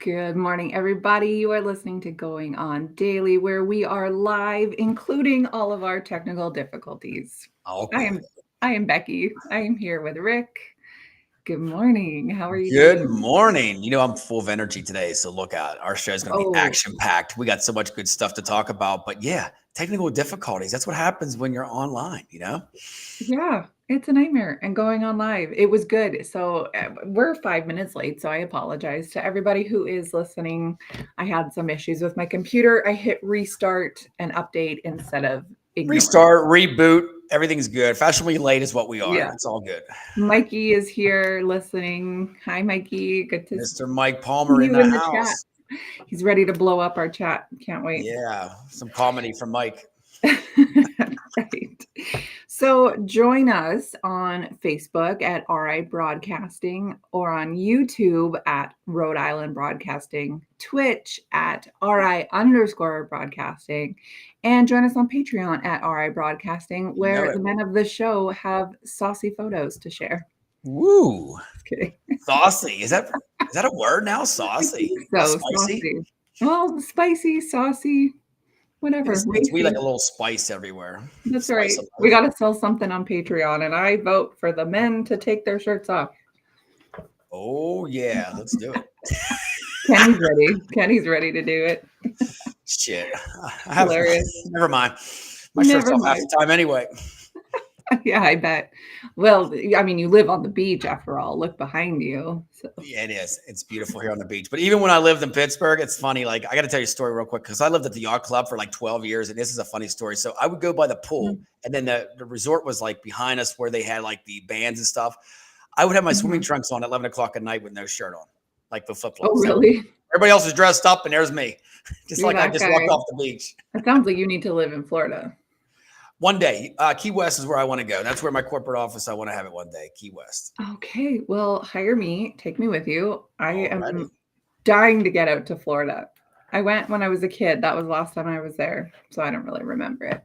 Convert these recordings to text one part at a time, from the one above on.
Good morning, everybody. You are listening to Going On Daily, where we are live, including all of our technical difficulties. Oh, I good. am I am Becky. I am here with Rick. Good morning. How are you Good doing? morning. I'm full of energy today, so look out. Our show is going to be Oh, action packed. We got so much good stuff to talk about, but yeah, technical difficulties. That's what happens when you're online. yeah, it's a nightmare. And going on live, it was good. So we're 5 minutes late, so I apologize to everybody who is listening. I had some issues with my computer. I hit restart and update instead of ignore. Restart, reboot, everything's good. Fashionably late is what we are. Yeah. It's all good. Mikey is here listening. Hi, Mikey. Good to see Mr. Mike Palmer in you the in the chat. house. He's ready to blow up our chat. Can't wait. Yeah, some comedy from Mike. Right. So join us on Facebook at RI Broadcasting or on YouTube at Rhode Island Broadcasting, Twitch at RI_broadcasting, and join us on Patreon at RI Broadcasting, You know where it. the men of the show have saucy photos to share. Woo. Just kidding. Saucy. Is that a word now? Saucy? So Spicy? saucy. Well, spicy, saucy, whatever. It's we like Racy. a little spice everywhere. That's Spice right. of We life. got to sell something on Patreon, and I vote for the men to take their shirts off. Oh yeah, let's do it. Kenny's ready. Kenny's ready to do it. Shit. I have Hilarious. never mind. My shirt's Never off half mind. the time anyway. Yeah, I bet. Well, I mean, you live on the beach after all. Look behind you. So. Yeah, it is. It's beautiful here on the beach. But even when I lived in Pittsburgh, it's funny. Like, I got to tell you a story real quick because I lived at the yacht club for like 12 years. And this is a funny story. So I would go by the pool, and then the resort was like behind us where they had like the bands and stuff. I would have my swimming trunks on at 11 o'clock at night with no shirt on, like the flip Oh, flops. really? Everybody else is dressed up, and there's me. Just You're like I that just guy. walked off the beach. It sounds like you need to live in Florida. One day, Key West is where I want to go. That's where my corporate office, I want to have it one day, Key West. Okay. Well, hire me. Take me with you. I Already. am dying to get out to Florida. I went when I was a kid. That was the last time I was there. So I don't really remember it.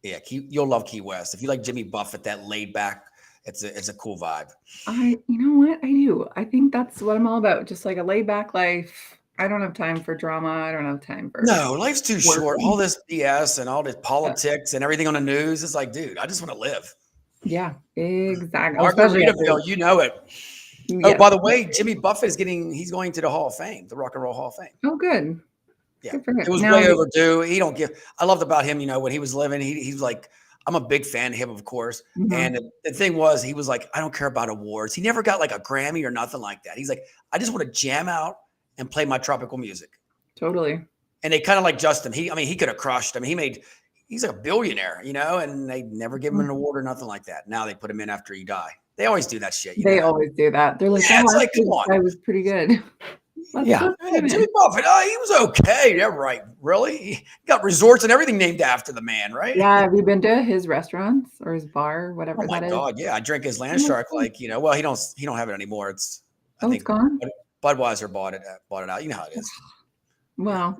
Yeah, you'll love Key West. If you like Jimmy Buffett, that laid back, it's a cool vibe. You know what? I do. I think that's what I'm all about. Just like a laid back life. I don't have time for drama. I don't have time for No, life's too short. working. All this BS and all this politics and everything on the news. It's like, dude, I just want to live. Yeah, exactly. Especially Margaritaville, you know it. Oh, yes. by the way, Jimmy Buffett he's going to the Hall of Fame, the Rock and Roll Hall of Fame. Oh, good. Yeah, Good for him. it was Now, way overdue. He don't give. I loved about him, when he was living, he's like, I'm a big fan of him, of course. And the thing was, he was like, I don't care about awards. He never got like a Grammy or nothing like that. He's like, I just want to jam out and play my tropical music. totally. And they kind of like Justin. He could have crushed him. He's like a billionaire, and they never give him an award or nothing like that. Now they put him in after he died. They always do that shit. They always do that. They're like, Yeah, it's oh, like, come this on. guy was pretty good. Yeah, Jimmy Buffett, he was okay. Yeah, right. Really? He got resorts and everything named after the man, right? Yeah, have you been to his restaurants or his bar, whatever Oh my that is? God, yeah. I drink his Land Shark, well, he don't have it anymore. I It's think gone? Budweiser bought it out. You know how it is. Well,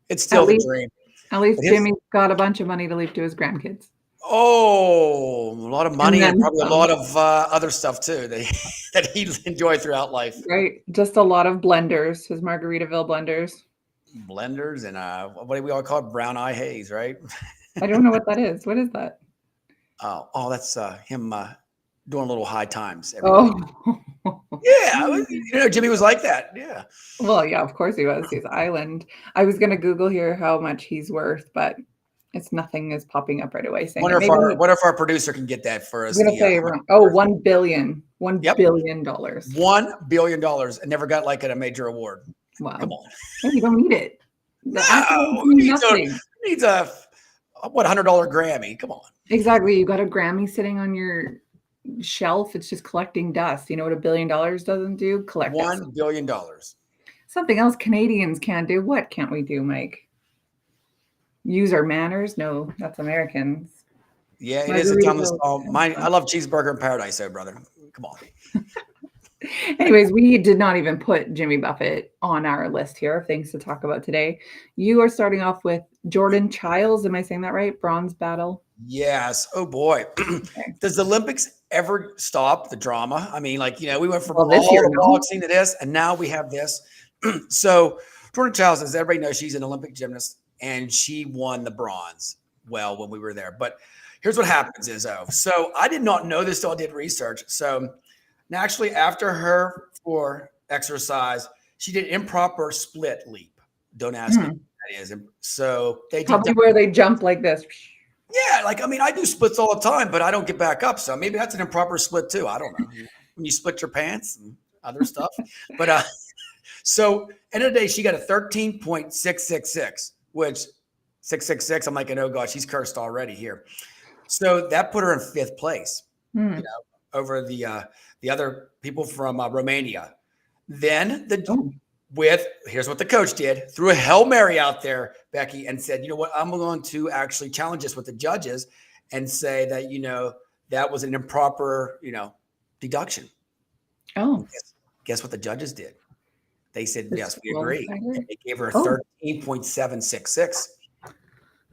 It's still the least- dream. at least But Jimmy's got a bunch of money to leave to his grandkids. Oh, a lot of money and then probably a some. lot of other stuff too that he'd enjoy throughout life. Right? Just a lot of blenders, his Margaritaville blenders. Blenders and what do we all call it? Brown eye haze, right? I don't know what that is. What is that? Oh, that's him doing little high times. Every night. Yeah, Jimmy was like that. Yeah. Well, yeah, of course he was. He's island. I was gonna Google here how much he's worth, but it's nothing is popping up right away saying. Wonder if our producer can get that for us. I'm gonna say around, $1 billion. $1 billion. $1 billion and never got like a major award. Wow. Come on. Yeah, you don't need it. The No, nothing. Needs a $100 Grammy. Come on. Exactly. You got a Grammy sitting on your shelf. It's just collecting dust. You know what $1 billion doesn't do? Collect dust. $1 billion. Something else Canadians can't do. What can't we do, Mike? Use our manners? No, that's Americans. Yeah, it is a timeless song. I love Cheeseburger in Paradise, though, brother. Come on. Anyways, we did not even put Jimmy Buffett on our list here of things to talk about today. You are starting off with Jordan Childs. Am I saying that right? Bronze medal. Yes. Oh boy. Does the Olympics ever stop the drama? I mean, we went from all this year, the boxing to this, and now we have this. So Jordan Childs, as everybody knows, she's an Olympic gymnast, and she won the bronze. Well, when we were there, but here's what happens: so I did not know this till I did research. So naturally, after her for exercise, she did improper split leap. Don't ask me Hmm. what that is. And so they did. Probably where they jump like this. Yeah, like I mean, I do splits all the time, but I don't get back up. So maybe that's an improper split too. I don't know. When you split your pants and other stuff. But so end of the day, she got a 13.666, which 666. I'm like, oh gosh, she's cursed already here. So that put her in fifth place, Hmm. over the other people from Romania. Then Oh. here's what the coach did: threw a Hail Mary out there, Becky, and said, you know what, I'm going to actually challenge this with the judges and say that, that was an improper, deduction. Oh. Guess what the judges did? They said, yes, we agree. Disqualified her? And they gave her Oh. 13.766.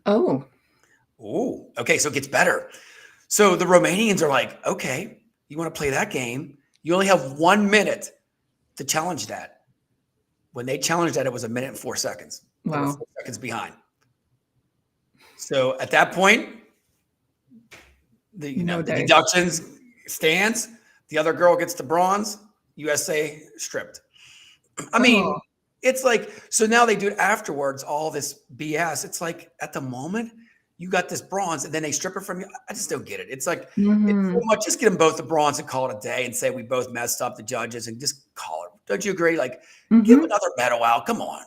Oh. Ooh, okay, so it gets better. So the Romanians are like, okay, you want to play that game? You only have 1 minute to challenge that. When they challenged that, it was 1 minute and 4 seconds. They were Wow. 4 seconds behind. So at that point, the deductions stands. The other girl gets the bronze. USA stripped. I mean, it's like, so now they do it afterwards, all this BS. It's like at the moment, you got this bronze and then they strip it from you. I just don't get it. It's like, it's so much. Just get them both the bronze and call it a day and say we both messed up, the judges, and just call it. Don't you agree? Like, give another medal out. Come on,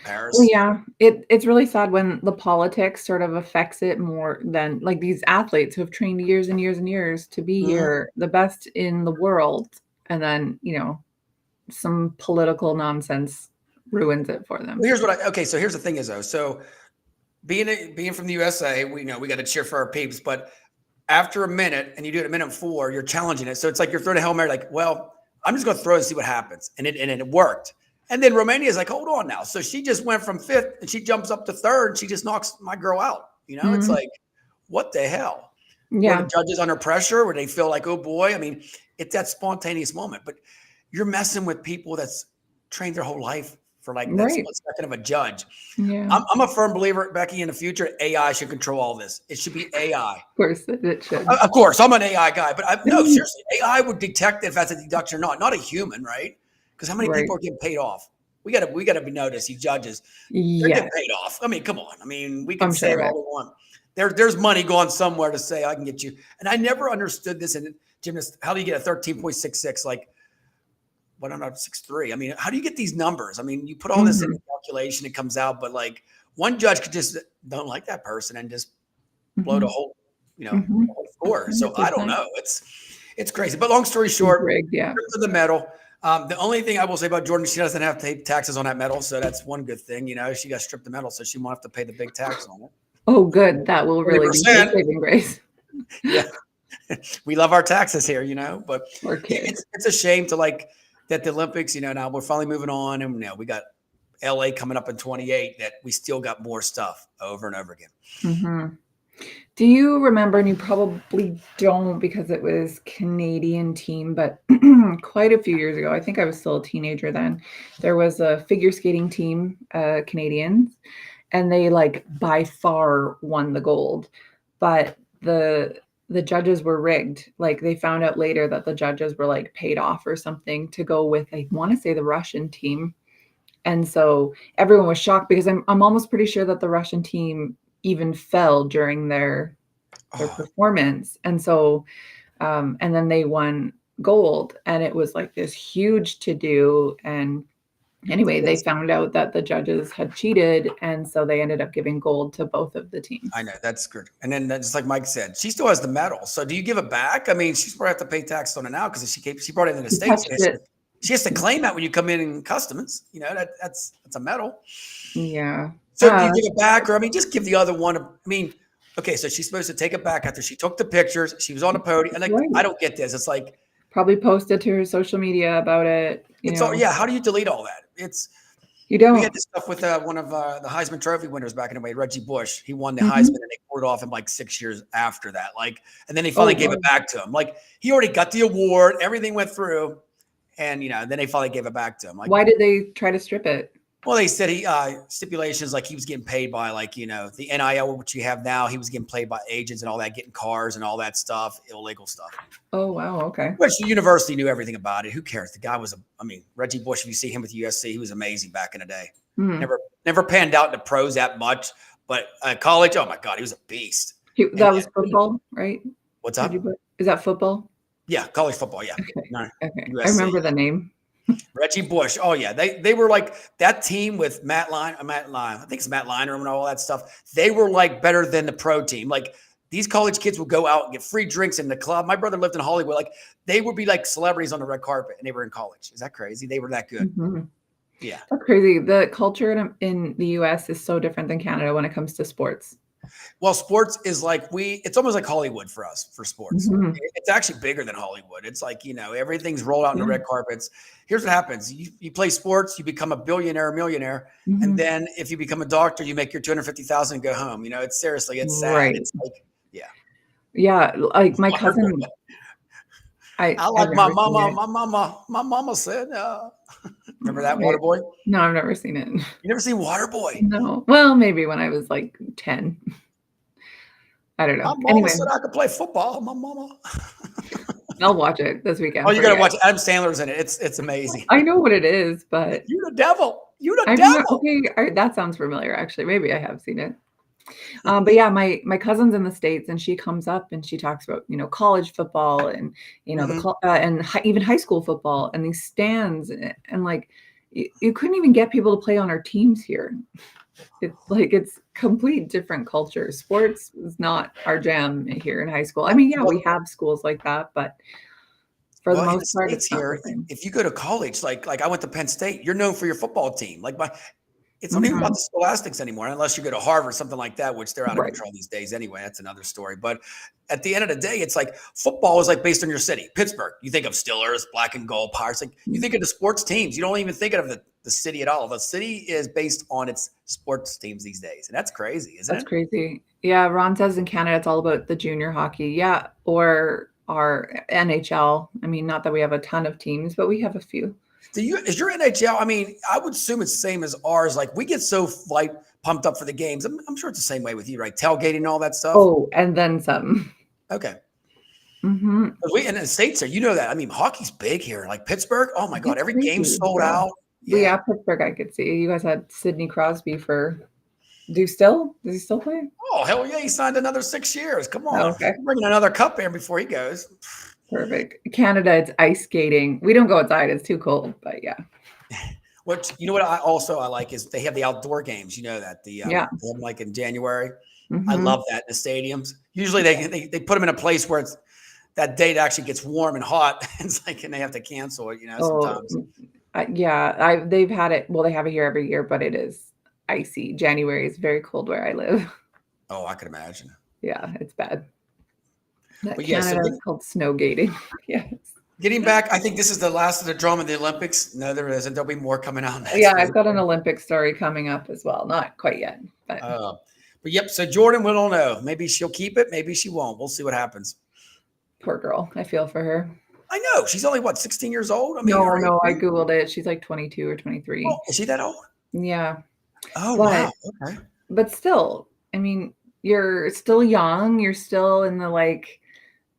Paris. Well, yeah, it's really sad when the politics sort of affects it more than like these athletes who have trained years and years and years to be here, the best in the world, and then some political nonsense ruins it for them. Well, so here's the thing is though, so being from the USA, we got to cheer for our peeps, but after a minute and you do it at minute 4, you're challenging it. So it's like you're throwing a Hail Mary, like, well, I'm just going to throw it and see what happens. And it worked. And then Romania is like, hold on now. So she just went from 5th and she jumps up to 3rd and she just knocks my girl out. It's like, what the hell? Yeah. Were the judges under pressure? Where they feel like, oh boy, I mean, it's that spontaneous moment, but you're messing with people that's trained their whole life for like that split second of a judge. Yeah. I'm a firm believer, Becky, in the future, AI should control all this. It should be AI. Of course it should. Of course, I'm an AI guy, but no, seriously, AI would detect if that's a deduction or not a human, right? Because how many people are getting paid off? We got to be noticed. These judges, they're getting paid off. I mean, come on. I mean, we can say all we want. There's money going somewhere to say I can get you. And I never understood this in gymnasts. How do you get a 13.66? Like, what I'm not 6'3". I mean, how do you get these numbers? I mean, you put all this in the calculation, it comes out, but like one judge could just don't like that person and just blow the whole, whole score. So I don't know. It's crazy. But long story short, rigged, yeah. to the medal. The only thing I will say about Jordan, she doesn't have to pay taxes on that medal, so that's one good thing. She got stripped the medal, so she won't have to pay the big tax on it. Oh, good. That will really be saving grace. Yeah, we love our taxes here, but it's a shame to like that the Olympics. Now we're finally moving on, and we got LA coming up in 28. That we still got more stuff over and over again. Do you remember, and you probably don't because it was Canadian team, but quite a few years ago, I think I was still a teenager then, there was a figure skating team, Canadians, and they like by far won the gold. But the judges were rigged. Like they found out later that the judges were like paid off or something to go with, I want to say, the Russian team. And so everyone was shocked because I'm almost pretty sure that the Russian team even fell during their performance. And so, and then they won gold and it was like this huge to do. And anyway, they found out that the judges had cheated. And so they ended up giving gold to both of the teams. I know, that's good. And then just like Mike said, she still has the medal. So do you give it back? I mean, she's probably have to pay tax on it now because she brought it in the States. She has to claim that when you come in customs. That's a medal. Yeah. So do you give it back, or just give the other one? I mean, okay, so she's supposed to take it back after she took the pictures. She was on the podium, and I don't get this. It's like probably posted to her social media about it. How do you delete all that? You don't. We had this stuff with one of the Heisman Trophy winners back in the day, Reggie Bush. He won the Heisman, and they pulled it off him like 6 years after that. And then they finally gave it back to him. Like he already got the award, everything went through, And then they finally gave it back to him. Like, Why did they try to strip it? well, they said he stipulations like he was getting paid by the NIL, which you have now. He was getting paid by agents and all that, getting cars and all that stuff, illegal stuff. Oh, wow. Okay. Which the university knew everything about it. Who cares? The guy was Reggie Bush. If you see him with USC, he was amazing back in the day. Hmm. Never panned out in the pros that much, but college, oh my God, he was a beast. That was football, right? What's up? Is that football? Yeah, college football. Yeah. Okay. No, Okay. USC. I remember the name. Reggie Bush. Oh yeah, they were like that team with Matt Line. I think it's Matt Liner and all that stuff. They were like better than the pro team. Like these college kids would go out and get free drinks in the club. My brother lived in Hollywood. Like they would be like celebrities on the red carpet, and they were in college. Is that crazy? They were that good. Mm-hmm. Yeah, that's crazy. The culture in the U.S. is so different than Canada when it comes to sports. Well, sports is like it's almost like Hollywood for us for sports. Mm-hmm. It's actually bigger than Hollywood. It's like, everything's rolled out in the red carpets. Here's what happens. You play sports, you become a billionaire, millionaire. Mm-hmm. And then if you become a doctor, you make your $250,000 and go home. It's seriously, it's sad. Right. It's like, yeah. Yeah. Like my cousin. I like my mama said, remember that Waterboy? No, I've never seen it. You never seen Waterboy? No. Well, maybe when I was like 10. I don't know. My mama anyway, said I could play football. My mama. I'll watch it this weekend. Oh, you got to watch it. Adam Sandler's in it. It's amazing. I know what it is, but you're the devil. You're the devil. Okay, that sounds familiar. Actually, maybe I have seen it. But yeah, my cousin's in the States, and she comes up and she talks about college football and and even high school football and these stands and like you couldn't even get people to play on our teams here. It's complete different culture. Sports is not our jam here in high school. I mean, yeah, we have schools like that, but for the most part, it's here. If you go to college, like I went to Penn State, you're known for your football team. It's not even about the scholastics anymore, unless you go to Harvard, something like that, which they're out of control these days anyway. That's another story. But at the end of the day, it's like football is like based on your city. Pittsburgh, you think of Steelers, black and gold, Pirates. Like you think of the sports teams. You don't even think of the city at all. The city is based on its sports teams these days. And that's crazy, isn't it? That's crazy. Yeah, Ron says in Canada, it's all about the junior hockey. Yeah, or our NHL. I mean, not that we have a ton of teams, but we have a few. Is your NHL? I mean, I would assume it's the same as ours. Like we get so pumped up for the games. I'm sure it's the same way with you, right? Tailgating and all that stuff. Oh, and then some. Okay. Mm-hmm. We in the States here, that. I mean, hockey's big here. Like Pittsburgh. Oh my God, every game's sold out. Yeah, Pittsburgh, I could see. You guys had Sidney Crosby Does he still play? Oh hell yeah, he signed another 6 years. Come on, okay. Bringing another cup in before he goes. Perfect. Canada, it's ice skating. We don't go outside; it's too cold. But yeah. What I like is they have the outdoor games. You know that they have them like in January. Mm-hmm. I love that in the stadiums. Usually they put them in a place where it's that date actually gets warm and hot. It's like and they have to cancel it. Sometimes. They've had it. Well, they have it here every year, but it is icy. January is very cold where I live. Oh, I could imagine. Yeah, it's bad. Canada is called snowgating. Yes. Getting back, I think this is the last of the drama of the Olympics. No, there isn't. There'll be more coming out. I've got an Olympic story coming up as well. Not quite yet, but yep. So Jordan, we don't know. Maybe she'll keep it. Maybe she won't. We'll see what happens. Poor girl. I feel for her. I know. She's only 16 years old. I mean, no. I googled it. She's like 22 or 23. Oh, is she that old? Yeah. Oh, wow. Okay. But still, I mean, you're still young. You're still in the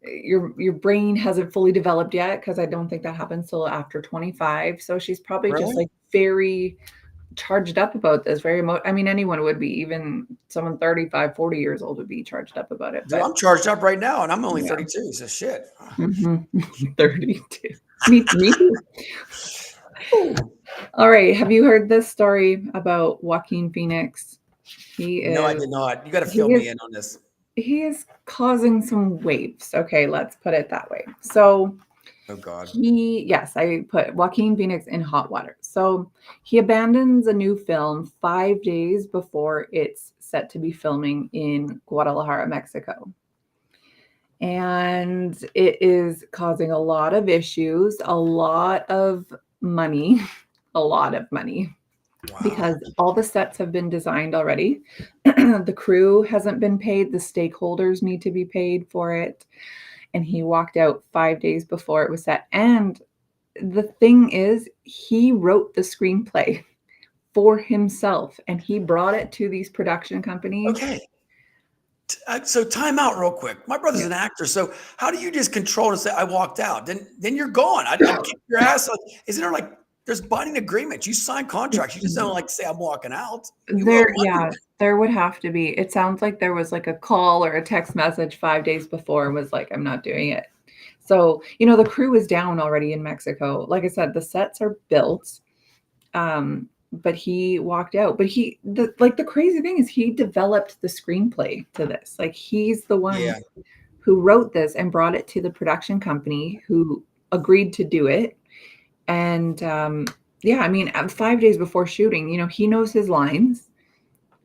your brain hasn't fully developed yet because I don't think that happens till after 25. So she's probably just very charged up about this. I mean, anyone would be, even someone 35, 40 years old would be charged up about it. But I'm charged up right now and I'm only 32. So shit. Mm-hmm. 32. Me too. All right. Have you heard this story about Joaquin Phoenix? No, I did not. You got to fill me in on this. He is causing some waves. Okay, let's put it that way. So, oh God. I put Joaquin Phoenix in hot water. So he abandons a new film 5 days before it's set to be filming in Guadalajara, Mexico. And it is causing a lot of issues, a lot of money. Wow. Because all the sets have been designed already. The crew hasn't been paid. The stakeholders need to be paid for it. And he walked out 5 days before it was set. And the thing is, he wrote the screenplay for himself and he brought it to these production companies. Okay. So time out real quick. My brother's Yeah. an actor. So how do you just control and say I walked out? Then you're gone. I'd kick your ass. Isn't there like there's binding agreements? You sign contracts. You just don't like say I'm walking out. You owe There, money. yeah, there would have to be. It sounds like there was like a call or a text message 5 days before and was like, I'm not doing it. So, the crew is down already in Mexico. Like I said, the sets are built. But he walked out. But the crazy thing is he developed the screenplay to this. Like he's the one Yeah. who wrote this and brought it to the production company who agreed to do it. And yeah, I mean, 5 days before shooting, he knows his lines.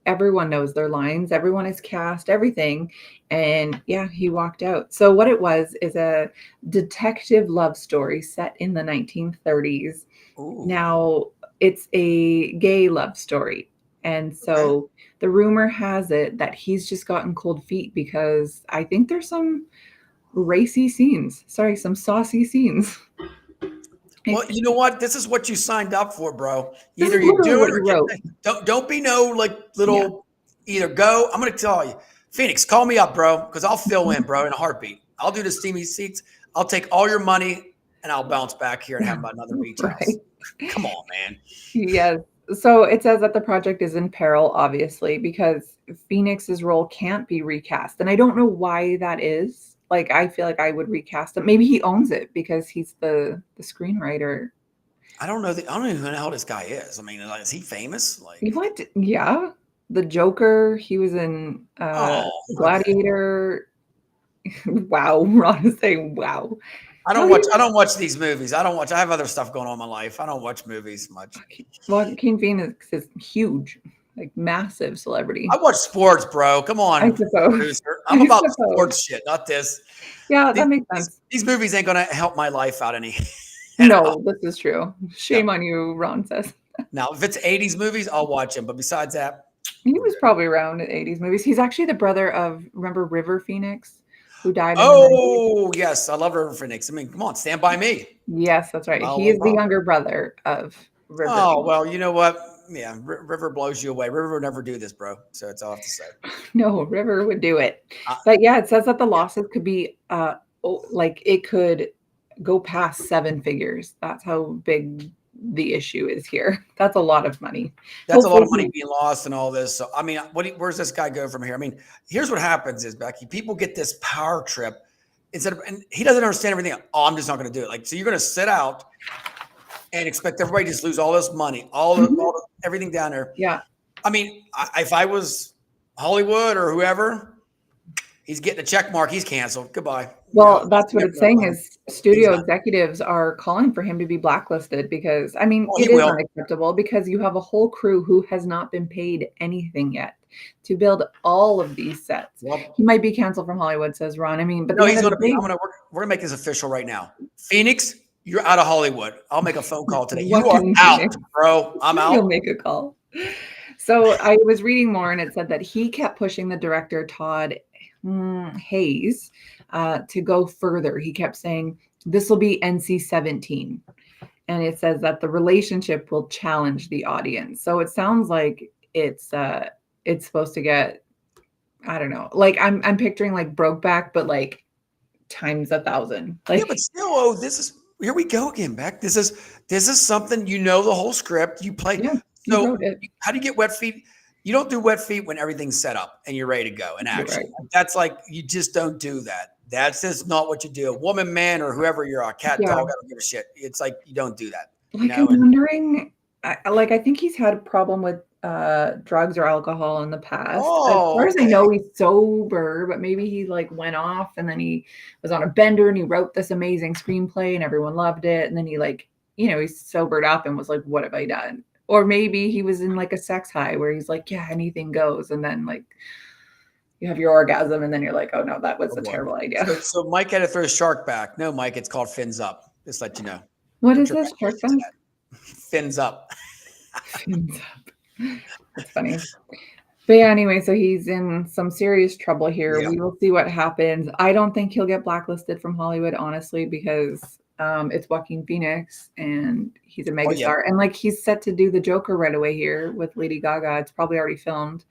Everyone knows their lines. Everyone is cast, everything. And yeah, he walked out. So what it was is a detective love story set in the 1930s. Ooh. Now, it's a gay love story. And Okay. so the rumor has it that he's just gotten cold feet because I think there's some racy scenes. Sorry, some saucy scenes. Well, you know what? This is what you signed up for, bro. This Either is you literally do it what or you wrote. don't be no like Yeah. little either go. I'm gonna tell you, Phoenix, call me up, bro, because I'll fill in, bro, in a heartbeat. I'll do the steamy seats. I'll take all your money and I'll bounce back here and have another beach Right. house. Come on, man. Yes. So it says that the project is in peril, obviously, because Phoenix's role can't be recast. And I don't know why that is. Like, I feel like I would recast it. Maybe he owns it because he's the screenwriter. I don't know. I don't even know who the hell this guy is. I mean, like, is he famous? He Like, went, yeah. The Joker, he was in oh, okay. Gladiator. Wow. Ron is saying, wow. I How don't do watch. you I don't watch these movies. I don't watch. I have other stuff going on in my life. I don't watch movies much. Joaquin Phoenix is huge, like massive I celebrity. watch sports, bro. Come I on, suppose. producer. I'm I about suppose. sports shit, not this. Yeah, These that makes these, sense. these movies ain't gonna help my life out any at all. No, this is true. No. Shame on you, Ron says. Now, if it's 80s movies, I'll watch them. But besides that, He we're was good. probably around in 80s movies. He's actually the brother of, remember River Phoenix, who died in the 90s? Oh yes, I love River Phoenix. I mean, come on, Stand by Me. Yes, that's right. He No is the problem. younger brother of River Oh Phoenix. well, you know what? Yeah, River blows you away. River would never do this, bro. So it's all I have to say. No, River would do it. Uh, But yeah, it says that the yeah, losses could be like it could go past seven figures. That's how big the issue is here. That's a lot of money. that's a lot Hopefully of money being lost and all this. So I mean, where's this guy go from here? I mean, here's what happens is Becky, people get this power trip instead of, and he doesn't understand everything. Oh, I'm just not going to do it. Like, so you're going to sit out and expect everybody to just lose all this money, Mhm. everything down there. Yeah. I mean, if I was Hollywood or whoever, he's getting a check mark. He's canceled. Goodbye. Well, that's what Never it's got saying money. is He's studio done. executives are calling for him to be blacklisted because, I mean, Oh, he it is will. unacceptable because you have a whole crew who has not been paid anything yet to build all of these sets. Well, He might be canceled from Hollywood, says Ron. I mean, but at no, the end he's of going the to be. day, We're gonna make this official right now. Phoenix, you're out of Hollywood. I'll make a phone call today. You are Joaquin out, Phoenix, bro. I'm out. he'll make a call. So I was reading more and it said that he kept pushing the director, Todd Hayes, to go further. He kept saying, this will be NC-17. And it says that the relationship will challenge the audience. So it sounds like it's supposed to get, I don't know, like I'm picturing like Brokeback, but like times 1,000. Yeah, but Like, still, oh, this is here we go again, Beck. This is something you know the whole script. You play. yeah, he So wrote it. how do you get wet feet? You don't do wet feet when everything's set up and you're ready to go in You're action. right. That's like you just don't do that. That's just not what you do. A woman, man, or whoever you're, a cat, Yeah. dog, I don't give a shit. It's like you don't do that, you Like I'm know. And wondering, I think he's had a problem with drugs or alcohol in the past. As far oh, as I okay. know, he's sober, but maybe he like went off and then he was on a bender and he wrote this amazing screenplay and everyone loved it. And then he like, he sobered up and was like, what have I done? Or maybe he was in like a sex high where he's like, yeah, anything goes. And then like you have your orgasm and then you're like, oh no, that was Oh a boy. terrible idea. So Mike had to throw shark back. No, Mike, it's called fins up. Just let you know. What Put is your this? Shark to fins? that. Fins up. Fins up. That's funny. But yeah, anyway, so he's in some serious trouble here. Yeah. We will see what happens. I don't think he'll get blacklisted from Hollywood, honestly, because It's Joaquin Phoenix, and he's a Oh yeah. megastar. And like he's set to do the Joker right away here with Lady Gaga. It's probably already filmed.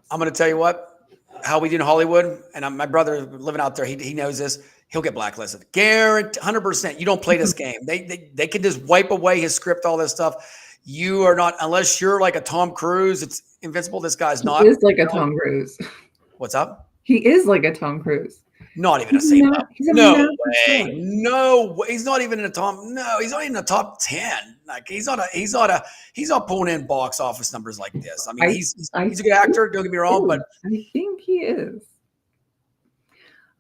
I'm going to tell you what, how we do in Hollywood, and my brother living out there, he knows this. He'll get blacklisted. Guarantee, 100%. You don't play this game. They can just wipe away his script, all this stuff. You are not, unless you're like a Tom Cruise. It's invincible. This guy's He not. is like a Tom Cruise. What's up? He is like a Tom Cruise. Not even the same level. He's a No massive way. star. No way. He's not even in the top. No, he's not even in the top 10. Like he's not pulling in box office numbers like this. I mean, he's a good actor. Don't get me wrong, but I think he is.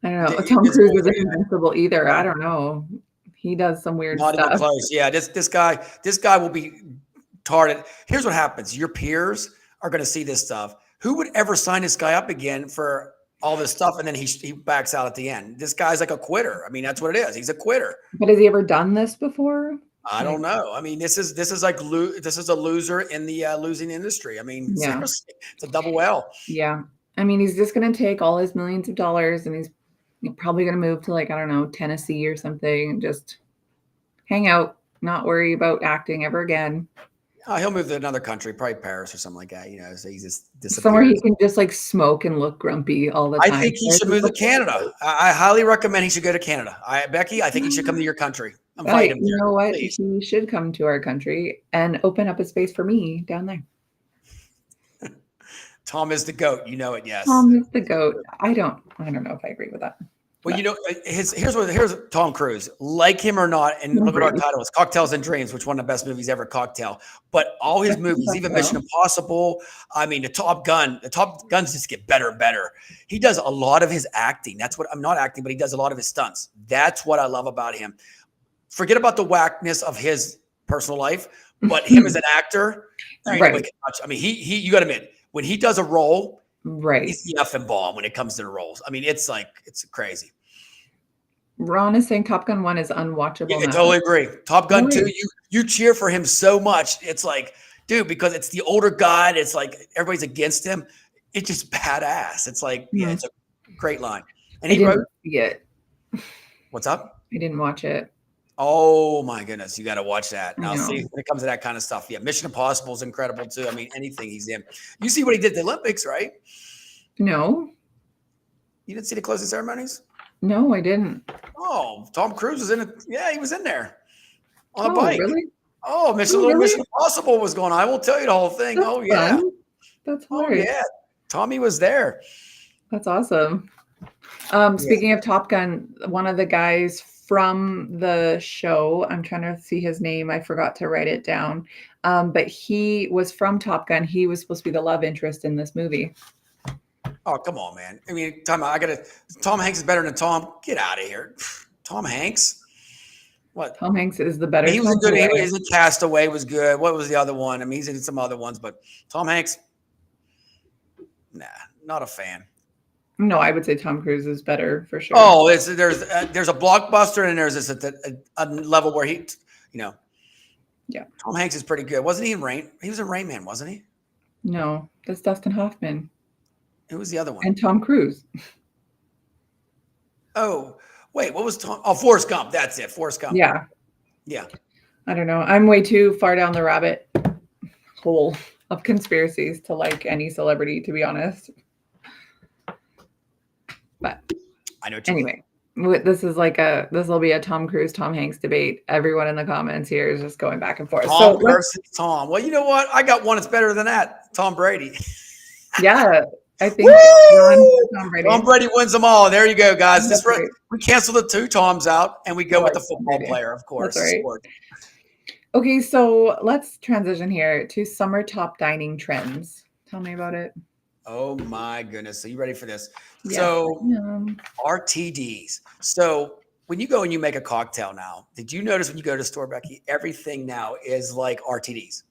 I don't know. It Tom is Cruise way isn't bad. invincible either. I don't know. He does some weird Not even stuff. close. Yeah, this guy will be targeted. Here's what happens: your peers are going to see this stuff. Who would ever sign this guy up again for all this stuff, and then he backs out at the end? This guy's like a quitter. I mean, that's what it is. He's a quitter. But has he ever done this before? I don't know. I mean, this is a loser in the losing industry. I mean, Yeah. seriously, it's a double L. Yeah. I mean, he's just going to take all his millions of dollars and he's probably going to move to, like, I don't know, Tennessee or something and just hang out, not worry about acting ever again. He'll move to another country, probably Paris or something like that. You know, so he just Somewhere he disappears. can just like smoke and look grumpy all the I time. think he should move to Canada. I highly recommend he should go to Canada. Becky, I think he should come to your country. Invite him You there, know what? please. He should come to our country and open up a space for me down there. Tom is the GOAT. You know it, yes. Tom is the GOAT. I don't know if I agree with that. Well, you know, here's Tom Cruise. Like him or not, and look what our title is: Cocktails and Dreams, which is one of the best movies ever. Cocktail, but all his movies, even Mission Impossible. I mean, the Top Guns just get better and better. He does a lot of his acting. That's what I'm not acting, but he does a lot of his stunts. That's what I love about him. Forget about the whackness of his personal life, but him as an actor, Right. I mean, you got to admit, when he does a role, Right. he's the effing bomb when it comes to the roles. I mean, it's crazy. Ron is saying Top Gun 1 is unwatchable. Yeah, I now. totally agree. Top Gun 2, you cheer for him so much. It's like, dude, because it's the older guy. It's like everybody's against him. It's just badass. It's like, yeah, it's a great line. And he wrote it. What's up? I didn't watch it. Oh my goodness, you got to watch that. Now, see, when it comes to that kind of stuff, yeah, Mission Impossible is incredible too. I mean, anything he's in. You see what he did at the Olympics, right? No. You didn't see the closing ceremonies? No, I didn't. Oh, Tom Cruise was in it. Yeah, he was in there on a bike. Really? Oh, Mission Impossible was going on. I will tell you the whole thing. That's yeah. Fun. That's hilarious. Oh yeah. Tommy was there. That's awesome. Speaking of Top Gun, one of the guys from the show, I'm trying to see his name. I forgot to write it down. But he was from Top Gun. He was supposed to be the love interest in this movie. Oh, come on, man. I mean, Tom Hanks is better than Tom. Get out of here. Tom Hanks? What? Tom Hanks is the better. He was good. He was in Castaway was good. What was the other one? I mean, he's in some other ones, but Tom Hanks, nah, not a fan. No, I would say Tom Cruise is better for sure. Oh, there's a blockbuster and there's a level where he, yeah. Tom Hanks is pretty good. Wasn't he in Rain? He was in Rain Man, wasn't he? No, that's Dustin Hoffman. Who was the other one? And Tom Cruise. Oh, wait, what was Tom? Oh, Forrest Gump. That's it. Forrest Gump. Yeah. Yeah. I don't know. I'm way too far down the rabbit hole of conspiracies to like any celebrity, to be honest. But I know. Anyway, this will be a Tom Cruise, Tom Hanks debate. Everyone in the comments here is just going back and forth. Tom versus Tom. Well, you know what? I got one that's better than that. Tom Brady. Yeah. I think Tom Brady wins them all. There you go, guys. We cancel the two Toms out and we go with the football player, of course. That's right. Okay, so let's transition here to summer top dining trends. Tell me about it. Oh my goodness. Are you ready for this? Yes, so RTDs. So when you go and you make a cocktail now, did you notice when you go to the store, Becky, everything now is like RTDs?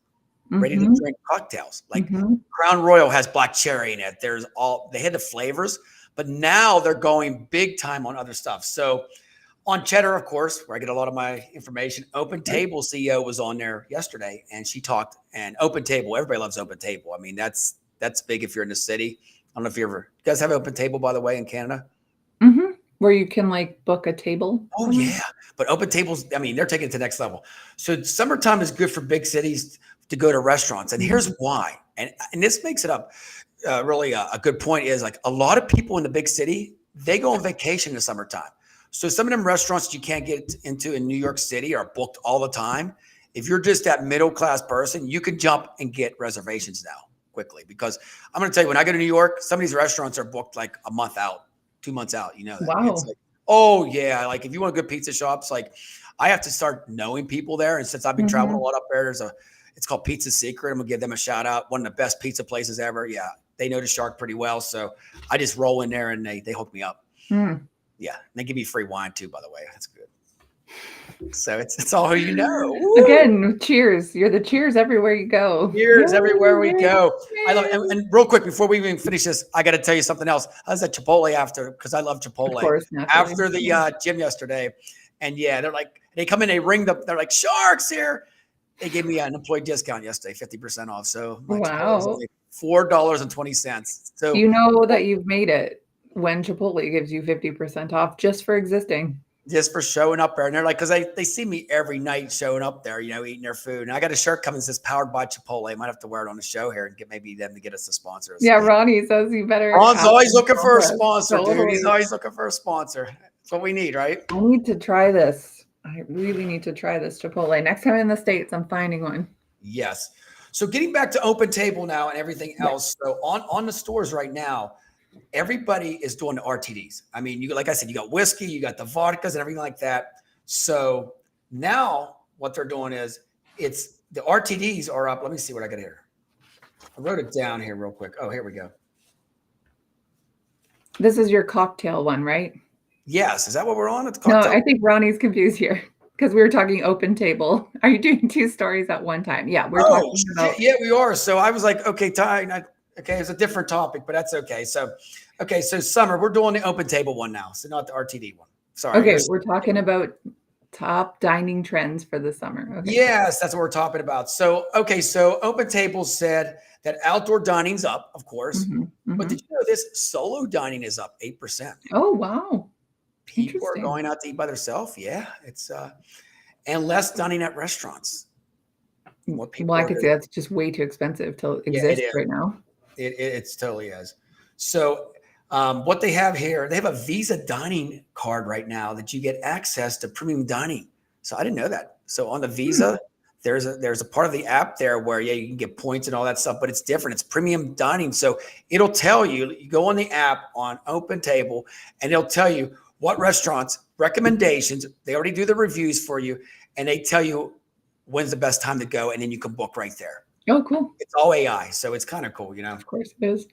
Ready to drink cocktails. Like Crown Royal has black cherry in it. They had the flavors, but now they're going big time on other stuff. So on Cheddar, of course, where I get a lot of my information, Open Table CEO was on there yesterday and she talked. And Open Table, everybody loves Open Table. I mean, that's big if you're in the city. I don't know if you guys have Open Table, by the way, in Canada. Where you can like book a table. Oh yeah. But open tables, I mean, they're taking it to the next level. So summertime is good for big cities to go to restaurants. And here's why. And this makes it up really a good point is like a lot of people in the big city, they go on vacation in the summertime. So some of them restaurants you can't get into in New York City are booked all the time. If you're just that middle-class person, you can jump and get reservations now quickly, because I'm going to tell you, when I go to New York, some of these restaurants are booked like a month out, 2 months out. You know that. Wow. It's like, oh yeah, like if you want good pizza shops, like I have to start knowing people there. And since I've been traveling a lot up there, it's called Pizza Secret. I'm gonna give them a shout out. One of the best pizza places ever. Yeah, they know the Shark pretty well, so I just roll in there and they hook me up. Yeah, and they give me free wine too, by the way. That's good. So it's all who you know. Woo! Again, cheers. You're the cheers everywhere you go. Cheers everywhere we go. I love and real quick before we even finish this, I got to tell you something else. I was at Chipotle after, because I love Chipotle. Of course, after the gym yesterday, and yeah, they come in, they're like, Sharks here. They gave me an employee discount yesterday, 50% off. So wow, $4.20. So you know that you've made it when Chipotle gives you 50% off just for existing. Just for showing up there. And they're like, because they see me every night showing up there, eating their food. And I got a shirt coming that says powered by Chipotle. I might have to wear it on the show here and get maybe them to get us a sponsor. Yeah, Ronnie says you better. Ron's always looking for a sponsor, dude. He's always looking for a sponsor. That's what we need, right? I need to try this. I really need to try this Chipotle. Next time in the States, I'm finding one. Yes. So getting back to Open Table now and everything else. So on the stores right now, everybody is doing the RTDs. I mean, like I said, you got whiskey, you got the vodkas and everything like that. So now what they're doing is it's the RTDs are up. Let me see what I got here. I wrote it down here real quick. Oh, here we go. This is your cocktail one, right? Yes. Is that what we're on? It's cocktail. No, I think Ronnie's confused here because we were talking Open Table. Are you doing two stories at one time? Yeah, we're talking about. Yeah, we are. So I was like, okay, Ty. Okay, it's a different topic, but that's okay. So Summer, we're doing the Open Table one now, so not the RTD one. Sorry. Okay, we're talking about top dining trends for the summer. Okay. Yes, that's what we're talking about. So Open Table said that outdoor dining's up, of course, but did you know this? Solo dining is up 8%. Oh, wow. People are going out to eat by themselves. Yeah, it's and less dining at restaurants. Well, I could say that's just way too expensive to exist right now. It totally is. So what they have here, they have a Visa dining card right now that you get access to premium dining. So I didn't know that. So on the Visa, there's a part of the app there where you can get points and all that stuff, but it's different. It's premium dining. So it'll tell you go on the app on Open Table and it'll tell you what restaurants, recommendations, they already do the reviews for you, and they tell you when's the best time to go, and then you can book right there. Oh, cool. It's all AI, so it's kind of cool, Of course it is.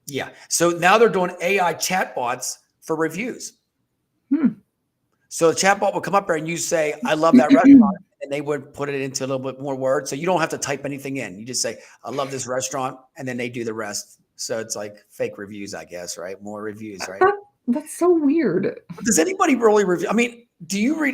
Yeah. So now they're doing AI chatbots for reviews. So the chatbot will come up there and you say, I love that restaurant. And they would put it into a little bit more words. So you don't have to type anything in. You just say, I love this restaurant. And then they do the rest. So it's like fake reviews, I guess, right? More reviews, right? That's so weird. Does anybody really review? I mean,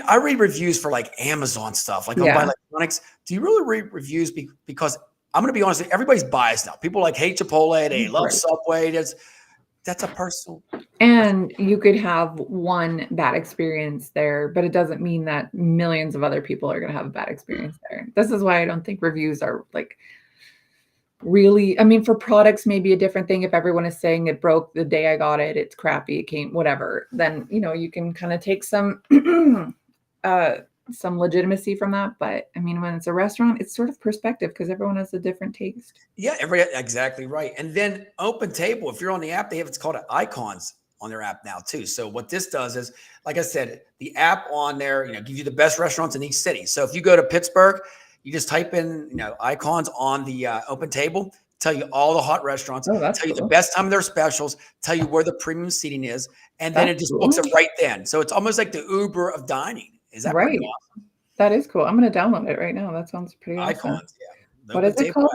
I read reviews for like Amazon stuff, like on buy electronics. Do you really read reviews? Because I'm going to be honest, everybody's biased now. People like hate Chipotle. They love Subway. That's a personal. And you could have one bad experience there, but it doesn't mean that millions of other people are going to have a bad experience there. This is why I don't think reviews are like really, I mean, for products, maybe a different thing. If everyone is saying it broke the day I got it, it's crappy, it came, whatever, then, you can kind of take some legitimacy from that. But I mean, when it's a restaurant, it's sort of perspective because everyone has a different taste. Yeah, exactly right. And then Open Table, if you're on the app, they have it's called icons on their app now too. So what this does is, like I said, the app on there, gives you the best restaurants in each city. So if you go to Pittsburgh, you just type in, icons on the Open Table, tell you all the hot restaurants, tell you the best time of their specials, tell you where the premium seating is, and then it just books it right then. So it's almost like the Uber of dining. Is that pretty awesome? That is cool. I'm going to download it right now. That sounds pretty awesome. Icons, yeah. What is it called?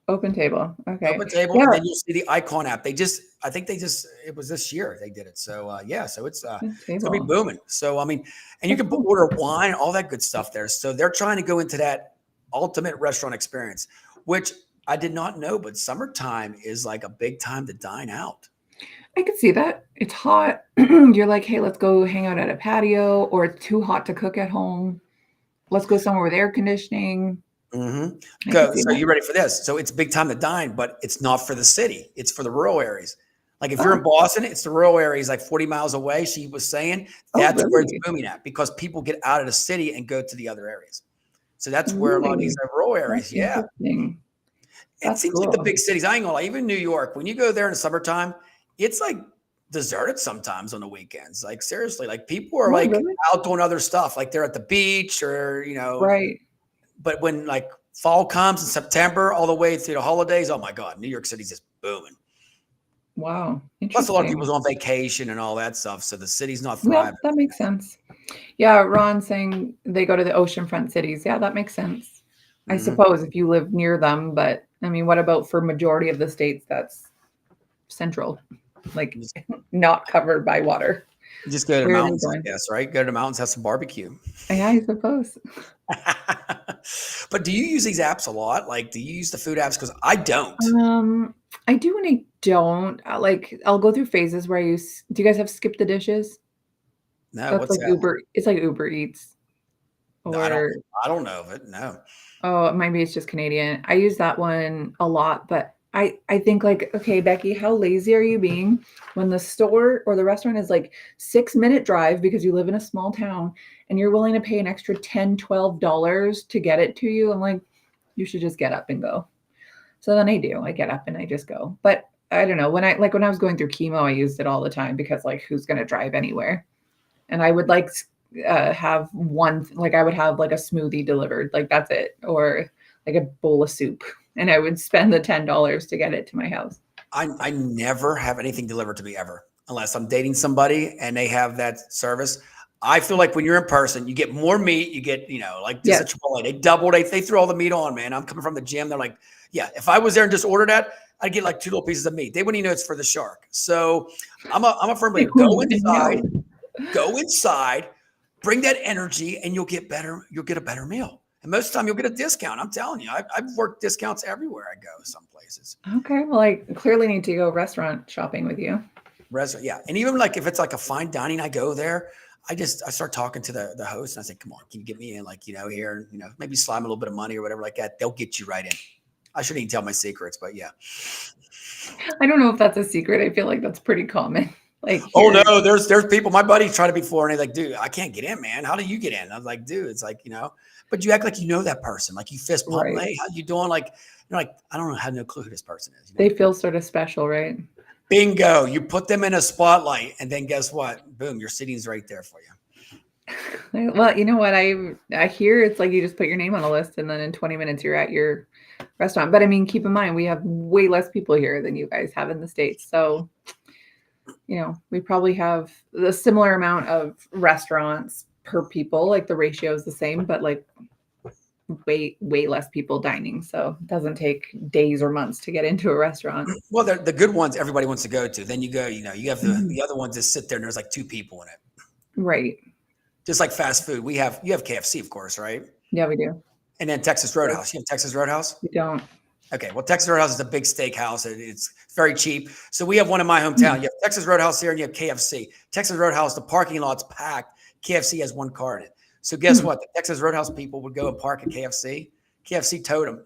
Open Table. Okay. Open Table, and then you'll see the icon app. I think it was this year they did it. So so it's going to be booming. So I mean, and you can order wine, all that good stuff there. So they're trying to go into that ultimate restaurant experience, which I did not know, but summertime is like a big time to dine out. I could see that. It's hot. You're like, hey, let's go hang out at a patio, or it's too hot to cook at home. Let's go somewhere with air conditioning. I could Go. see So that. you ready for this? So it's big time to dine, but it's not for the city. It's for the rural areas. Like if you're in Oh, Boston, it's the rural areas, like 40 miles away. She was saying oh, that's where it's really? booming at because people get out of the city and go to the other areas. So that's where a lot of these Really? rural That's areas. Yeah, interesting. it That's seems like the cool. big cities. I ain't gonna lie. Even New York, when you go there in the summertime, it's like deserted sometimes on the weekends. Like seriously, like people are Oh, like really? out doing other stuff. Like they're at the beach or Right. But when like fall comes in September, all the way through the holidays, oh my God, New York City's just booming. Wow. Plus, a lot of Interesting. people's on vacation and all that stuff, so the city's not Yep, thriving. that makes sense. Yeah, Ron saying they go to the oceanfront cities. Yeah, that makes sense. I Hmm. suppose if you live near them, but I mean, what about for majority of the states that's central, like Just, not covered by water? just go to the Where are they mountains, going? I guess, right? Go to the mountains, have some barbecue. Yeah, I suppose. But do you use these apps a lot? Like, do you use the food apps? Because I don't. Um, I do and I don't. Like, I'll go through phases where I use. Do you guys have skip the dishes? No, That's what's like that? Uber. It's like Uber Eats, No, or I don't know of it. No. oh, maybe it's just Canadian. I use that one a lot, but I think like, okay, Becky, how lazy are you being when the store or the restaurant is like 6 minute drive because you live in a small town and you're willing to pay an extra $10, $12 to get it to you? I'm like, you should just get up and go. So then I do. I get up and I just go. But I don't know. When I was going through chemo, I used it all the time because like who's gonna drive anywhere? And I would like have one like I would have like a smoothie delivered, like that's it, or like a bowl of soup, and I would spend the $10 to get it to my house. I never have anything delivered to me ever, unless I'm dating somebody and they have that service. I feel like when you're in person, you get more meat. You get, like just a Yes, Chipotle. They throw all the meat on, man. I'm coming from the gym. They're like, yeah, if I was there and just ordered that, I'd get like two little pieces of meat. They wouldn't even know it's for the shark. So I'm a firm they believer. wouldn't even know. Go inside, bring that energy, and you'll get better. You'll get a better meal. And most of the time, you'll get a discount. I'm telling you, I've worked discounts everywhere I go. Some places. Okay, well, I clearly need to go restaurant shopping with you. Restaurant, yeah. And even like if it's like a fine dining, I go there. I start talking to the host and I say, come on, can you get me in like, here, maybe slime a little bit of money or whatever like that. They'll get you right in. I shouldn't even tell my secrets, but yeah. I don't know if that's a secret. I feel like that's pretty common. Like Oh here, no, there's people. My buddies try to be before and they're like, dude, I can't get in, man. How do you get in? I was like, dude, it's like, but you act like you know that person. Like you fist pump, right? hey, how you doing? Like, you're like, I don't know, I have no clue who this person is. They feel sort of special, right? Bingo. You put them in a spotlight and then guess what? Boom, your seating's right there for you. Well, you know what? I hear it's like you just put your name on a list and then in 20 minutes you're at your restaurant. But I mean, keep in mind we have way less people here than you guys have in the States. So, we probably have the similar amount of restaurants per people. Like the ratio is the same, but like way less people dining. So it doesn't take days or months to get into a restaurant. Well, the good ones everybody wants to go to. Then you go, you have Mhm. the other ones that sit there and there's like two people in it. Right. Just like fast food. You have KFC, of course, right? Yeah, we do. And then Texas Right. Roadhouse. You have Texas Roadhouse? We don't. Okay. Well, Texas Roadhouse is a big steakhouse. It's very cheap. So we have one in my hometown. Mhm. You have Texas Roadhouse here and you have KFC. Texas Roadhouse, the parking lot's packed. KFC has one car in it. So guess Mhm. what? The Texas Roadhouse people would go and park at KFC. KFC towed them.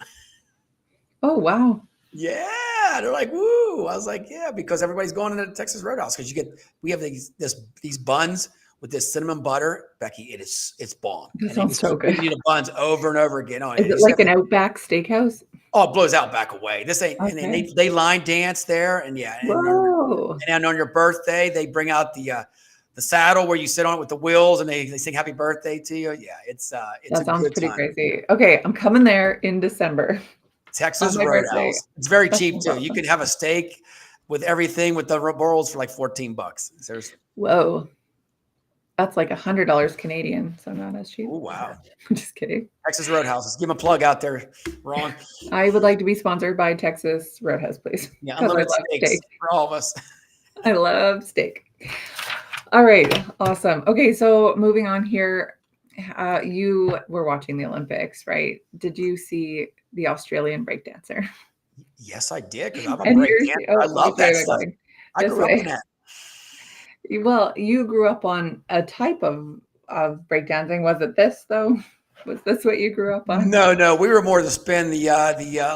Oh, wow. Yeah, they're like, woo. I was like, yeah, because everybody's going into the Texas Roadhouse because we have these buns with this cinnamon butter. Becky, it's bomb. That And they sounds just so keep good. giving you the buns over and over again. Oh, Is you it just have like an to, Outback Steakhouse? oh, it blows out back away. This ain't, and then Okay. they line dance there. And yeah, Whoa. and on your birthday, they bring out the saddle where you sit on it with the wheels and they sing happy birthday to you. Yeah, it's a That sounds good pretty time. crazy. Okay, I'm coming there in December on Texas my birthday. Roadhouse. It's very That cheap sounds too. You awesome. can have a steak with everything with the rolls for like $14. Seriously. Whoa. That's like $100 Canadian, so not as cheap. Oh wow. I'm just kidding. Texas Roadhouse. Let's give them a plug out there, Ron. I would like to be sponsored by Texas Roadhouse, please, Yeah, because I unlimited love steaks steak. for all of us. I love steak. All right, awesome. Okay, so moving on here, you were watching the Olympics, right? Did you see the Australian breakdancer? Yes, I did because I'm a And break here's dancer. I oh, love sorry, that am I stuff. going? I This grew up in way. that. Well, you grew up on a type of breakdancing. Was it this though? Was this what you grew up on? No, no, we were more to spin the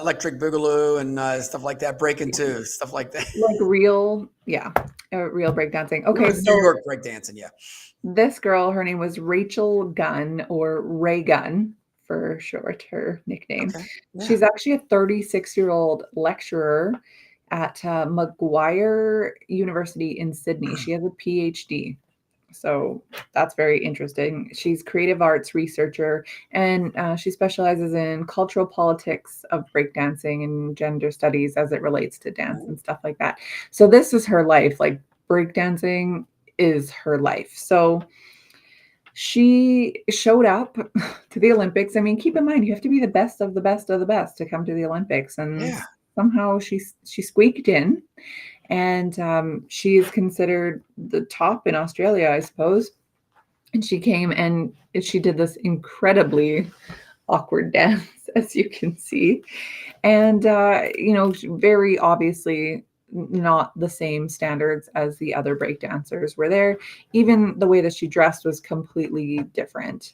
electric boogaloo and stuff like that, breaking too, stuff like that. Like real, yeah, real breakdancing. It Okay, was New so York breakdancing, yeah. this girl, her name was Rachel Gunn or Ray Gunn for short, her nickname. Okay, yeah. She's actually a 36-year-old lecturer at Maguire University in Sydney. She has a PhD. So that's very interesting. She's creative arts researcher, and she specializes in cultural politics of breakdancing and gender studies as it relates to dance and stuff like that. So this is her life. Like breakdancing is her life. So she showed up to the Olympics. I mean, keep in mind you have to be the best of the best of the best to come to the Olympics, and Yeah. somehow she squeaked in, and she is considered the top in Australia, I suppose. And she came and she did this incredibly awkward dance, as you can see, and very obviously not the same standards as the other break dancers were there. Even the way that she dressed was completely different.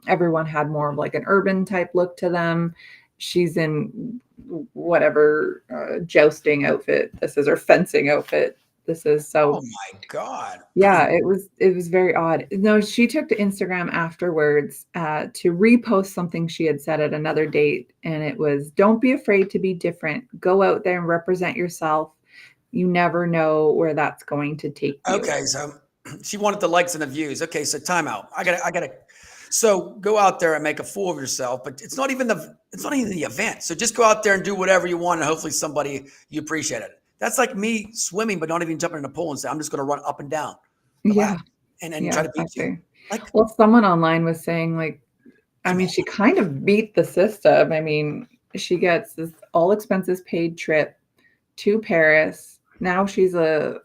Everyone had more of like an urban type look to them. She's in whatever jousting outfit this is, or fencing outfit this is. Oh So my God. yeah, it was very odd. No, she took to Instagram afterwards to repost something she had said at another date, and it was, "Don't be afraid to be different. Go out there and represent yourself. You never know where that's going to take you." Okay, so she wanted the likes and the views. Okay, so timeout. I gotta. So go out there and make a fool of yourself, but it's not even the event. So just go out there and do whatever you want, and hopefully somebody you appreciate it. That's like me swimming, but not even jumping in the pool and say, I'm just gonna run up and down the lap Yeah, and yeah, try to beat you. exactly. Like, Well, someone online was saying like, I come mean, on. she kind of beat the system. I mean, she gets this all expenses paid trip to Paris. Now she's a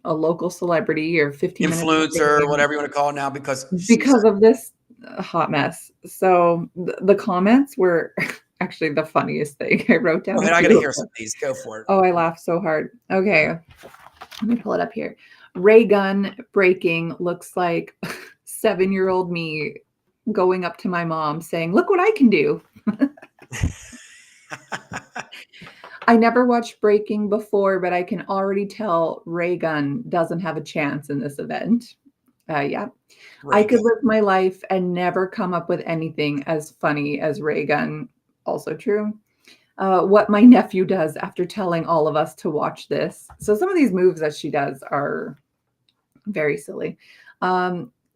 local celebrity or 15 minutes of Influencer, fame whatever you want to call it now, because she's because of this hot mess. So the comments were actually the funniest thing. I wrote go down a ahead. I few gotta of hear them. some of these. Go for it. Oh, I laughed so hard. Okay, let me pull it up here. Ray gun breaking looks like 7-year-old me going up to my mom saying, "Look what I can do." I never watched breaking before, but I can already tell Ray gun doesn't have a chance in this event. Yeah. I Ray could gun. live my life and never come up with anything as funny as Ray gun. Also true. What my nephew does after telling all of us to watch this. So some of these moves that she does are very silly.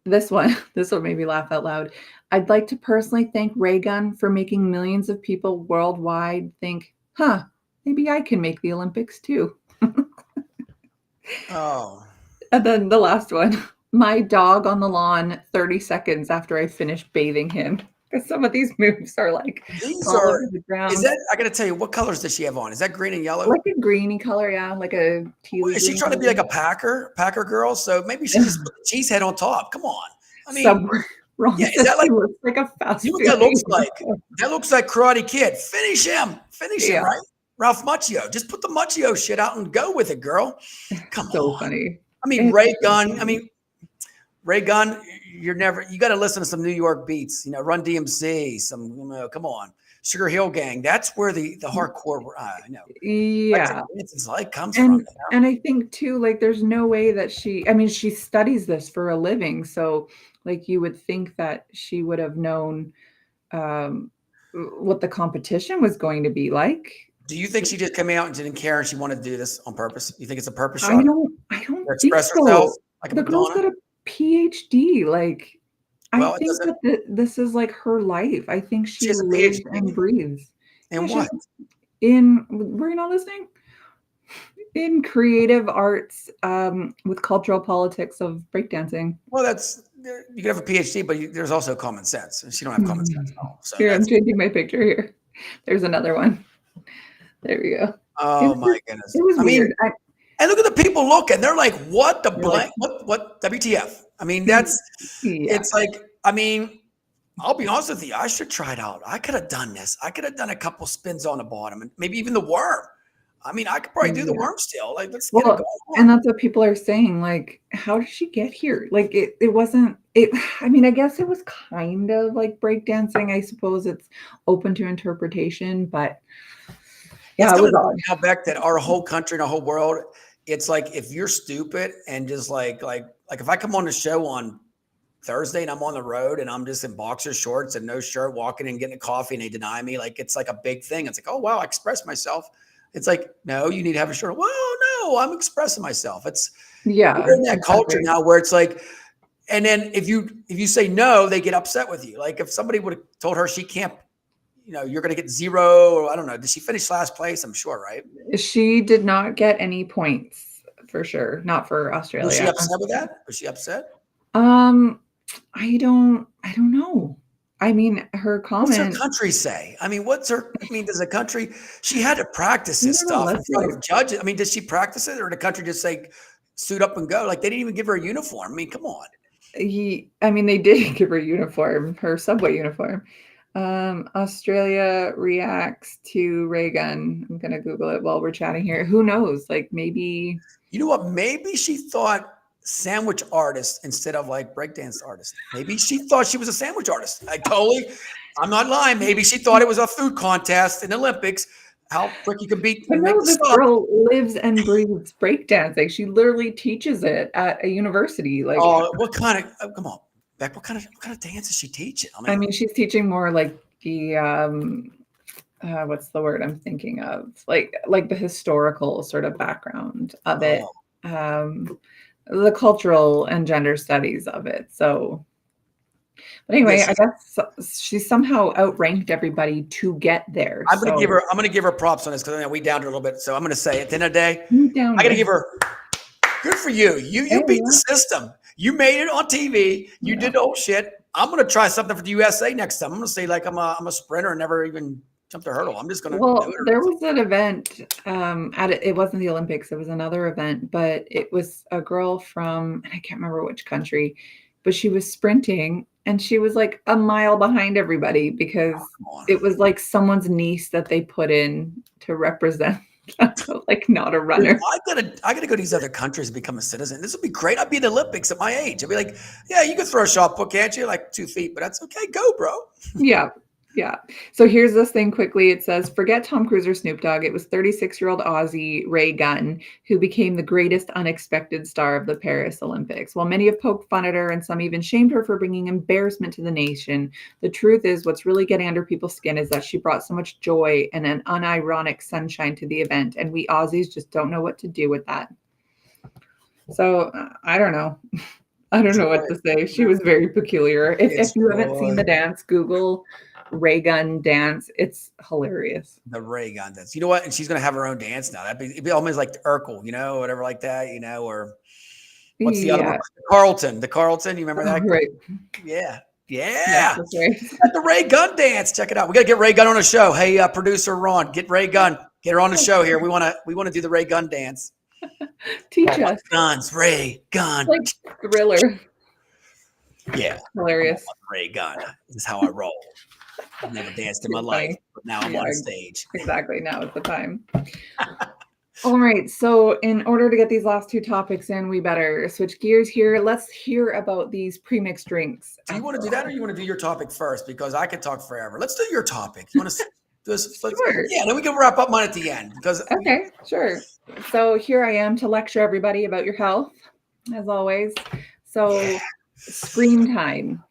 This one, this one made me laugh out loud. I'd like to personally thank Raygun for making millions of people worldwide think, huh, maybe I can make the Olympics too. Oh, And then the last one, my dog on the lawn 30 seconds after I finish bathing him. Because some of these moves are like these all over are. the Is ground. that? I gotta tell you, what colors does she have on? Is that green and yellow? Like a greeny color, yeah, like a tealy Is she green trying to be color. like a Packer girl? So maybe she just put the cheese head on top. Come on. I mean, Somewhere wrong yeah, is says that she like, looks like a see fast what food that looks lady. like? That looks like Karate Kid. Finish him, Yeah, right? Ralph Macchio. Just put the Macchio shit out and go with it, girl. Come so on. funny. I mean, It's Ray so Gun. I funny. mean, Ray Gun, you got to listen to some New York beats, Run DMC, come on, Sugar Hill Gang. That's where the hardcore, I know, like Yeah. it's like comes from. And I think too, like there's no way that I mean, she studies this for a living. So like you would think that she would have known um what the competition was going to be like. Do you think she just came out and didn't care and she wanted to do this on purpose? You think it's a purpose I shot don't I don't to think express herself so. like a The girl's Madonna? got a PhD. Like I Well, it think doesn't. that this is like her life. I think She she has a lives and PhD breathes. Yeah, in she's what? in, were you not listening? In creative arts with cultural politics of breakdancing. Well, you can have a PhD, but there's also common sense, and she don't have common sense at all. So Here, I'm that's. changing my picture here. There's another one. There we go. It Oh was my just, goodness! it was I mean, weird. and look at the people looking. They're like, what the You're like, blank? What WTF? I mean, that's yeah, it's like, I mean, I'll be honest with you. I should try it out. I could have done this. I could have done a couple spins on the bottom and maybe even the worm. I mean, I could probably do the Yeah. worm still. Like, let's get it Well, going and on. that's what people are saying, like, "How did she get here?" Like, it wasn't it I mean, I guess it was kind of like breakdancing, I suppose it's open to interpretation, but It's yeah, it coming was to odd. now back that our whole country and our whole world, it's like if you're stupid and just like if I come on the show on Thursday and I'm on the road and I'm just in boxer shorts and no shirt walking and getting a coffee and they deny me, like it's like a big thing. It's like, oh wow, I expressed myself. It's like, no, you need to have a shirt. Well, no, I'm expressing myself. It's Yeah, we're in that culture exactly. now where it's like, and then if you say no, they get upset with you. Like if somebody would have told her she can't, you're gonna get zero, or I don't know. Did she finish last place? I'm sure, right? She did not get any points for sure, not for Was she Australia. upset with that? Was she upset? Um, I don't know. I mean, her What's her comment country say? I mean, does a country, she had to practice I this don't know, stuff in let's front see. of judges. I mean, did she practice it or did the country just say, suit up and go? Like they didn't even give her a uniform. I mean, come on. I mean, they did give her uniform, her subway uniform. Australia reacts to ray gun. I'm gonna Google it while we're chatting here. Who knows? Like maybe You know what? Maybe she thought sandwich artist instead of like breakdance artist. Maybe she thought she was a sandwich artist. I'm not lying. Maybe she thought it was a food contest in the Olympics. How quick you can beat but and make no, the this stuff. girl lives and breathes breakdancing. She literally teaches it at a university. Like, Oh, what kind of? Come on, Beck. What kind of dance is she teaching? I I mean, mean, she's teaching more like the what's the word I'm thinking of? Like the historical sort of background of it, oh, um, the cultural and gender studies of it. So, but yeah. anyway, I guess she somehow outranked everybody to get there. I'm gonna give So her. I'm gonna give her props on this because we downed her a little bit. So I'm gonna say at the end of the day, you down I gotta her. give her. Good for you. You Yeah, beat the system. You made it on TV. You yeah. did the whole shit. I'm gonna try something for the USA next time. I'm gonna say like I'm a sprinter and never even jumped a hurdle. I'm just gonna do Well, it or there was something. an event it wasn't the Olympics, it was another event, but it was a girl from and I can't remember which country, but she was sprinting and she was like a mile behind everybody because Come on. it was like someone's niece that they put in to represent like not a Dude, runner. I gotta go to these other countries and become a citizen. This would be great. I'd be in the Olympics at my age. I'd be like, yeah, you can throw a shot put, can't you? Like 2 feet, but that's okay. Go, bro. Yeah. Yeah. So here's this thing quickly. It says, forget Tom Cruise or Snoop Dogg. It was 36-year-old Aussie Ray Gunn who became the greatest unexpected star of the Paris Olympics. While many have poked fun at her and some even shamed her for bringing embarrassment to the nation, the truth is what's really getting under people's skin is that she brought so much joy and an unironic sunshine to the event. And we Aussies just don't know what to do with that. So I don't know. I don't know what Joy. to say. She was very peculiar. If It's you haven't seen joy. the dance, Google ray gun dance. It's hilarious. The Ray Gun dance. You know what? And she's gonna have her own dance now. It'd be almost like the Urkel, whatever like that, or what's the other one? Yeah. The Carlton. The Carlton. You remember Oh, that? right. Yeah. Yes, Yeah. that's right. At the Ray Gun dance. Check it out. We gotta get Ray Gun on the show. Hey, producer Ron, get Ray Gun. Get her on the show here. We wanna do the Ray Gun dance. Teach All my us. guns, Ray Gun. Like Thriller. Yeah. I'm on Hilarious. Ray Gun. This is how I roll. I've never danced in my You're life, funny. but now I'm Yeah, on stage. exactly. Now is the time. All right. So, in order to get these last two topics in, we better switch gears here. Let's hear about these premixed drinks Do you want to do after that or all. you want to do your topic first? Because I could talk forever. Let's do your topic. You want to do this? Sure. Yeah, then we can wrap up mine at the end because Okay, sure. So here I am to lecture everybody about your health, as always. yeah, So, screen time.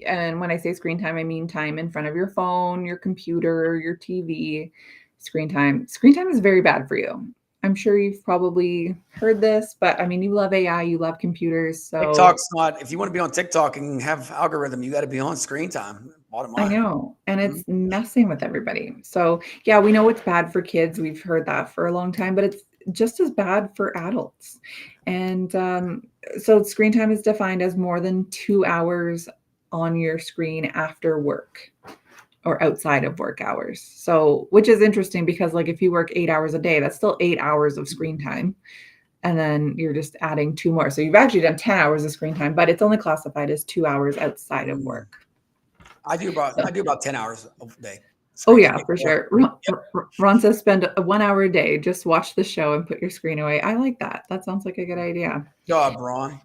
And when I say screen time, I mean time in front of your phone, your computer, your TV. Screen time. Screen time is very bad for you. I'm sure you've probably heard this, but I mean, you love AI, you love computers. So TikTok's not. If you want to be on TikTok and have algorithm, you got to be on screen time. Bottom I line. know, and Mhm. it's messing with everybody. So, yeah, we know it's bad for kids. We've heard that for a long time, but it's just as bad for adults. And so, screen time is defined as more than 2 hours on your screen after work or outside of work hours. So, which is interesting because, like, if you work 8 hours a day, that's still 8 hours of screen time. And then you're just adding two more. So, you've actually done 10 hours of screen time, but it's only classified as 2 hours outside of Mm. work. I do So, about 10 hours a day. So Oh, you yeah, get for more. sure. Yep. Ron says spend 1 hour a day, just watch the show and put your screen away. I like that. That sounds like a good idea. Job, Ron.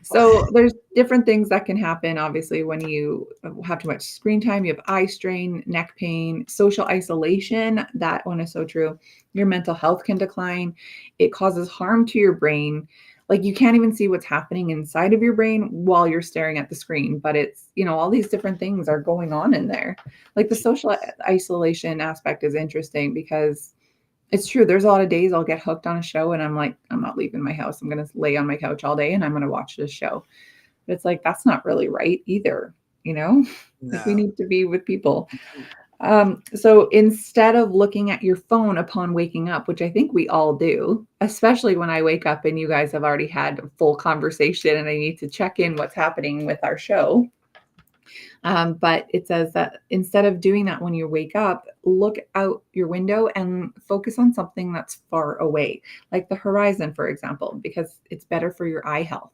So there's different things that can happen, obviously, when you have too much screen time. You have eye strain, neck pain, social isolation. That one is so true. Your mental health can decline. It causes harm to your brain. Like you can't even see what's happening inside of your brain while you're staring at the screen. But it's, all these different things are going on in there. Like the social isolation aspect is interesting because it's true. There's a lot of days I'll get hooked on a show and I'm like, I'm not leaving my house. I'm going to lay on my couch all day and I'm going to watch this show. But it's like, that's not really right either. You know, like we No. need to be with people. So instead of looking at your phone upon waking up, which I think we all do, especially when I wake up and you guys have already had a full conversation and I need to check in what's happening with our show. But it says that instead of doing that when you wake up, look out your window and focus on something that's far away, like the horizon, for example, because it's better for your eye health.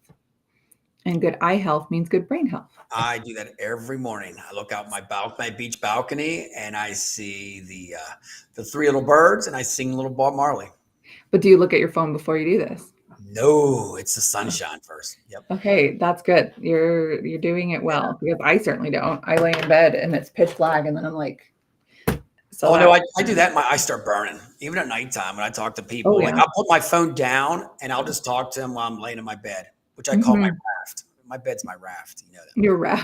And good eye health means good brain health. I do that every morning. I look out my beach balcony, and I see the three little birds, and I sing little Bob Marley. But do you look at your phone before you do this? No, it's the sunshine first. Yep. Okay, that's good. You're doing it well because I certainly don't. I lay in bed and it's pitch black, and then I'm like, so Oh that. no, I do that. My eyes start burning, even at nighttime when I talk to Oh people. Like yeah. I'll put my phone down and I'll just talk to them while I'm laying in my bed, which I call my Hmm. raft. My bed's my raft, you know that. You're right.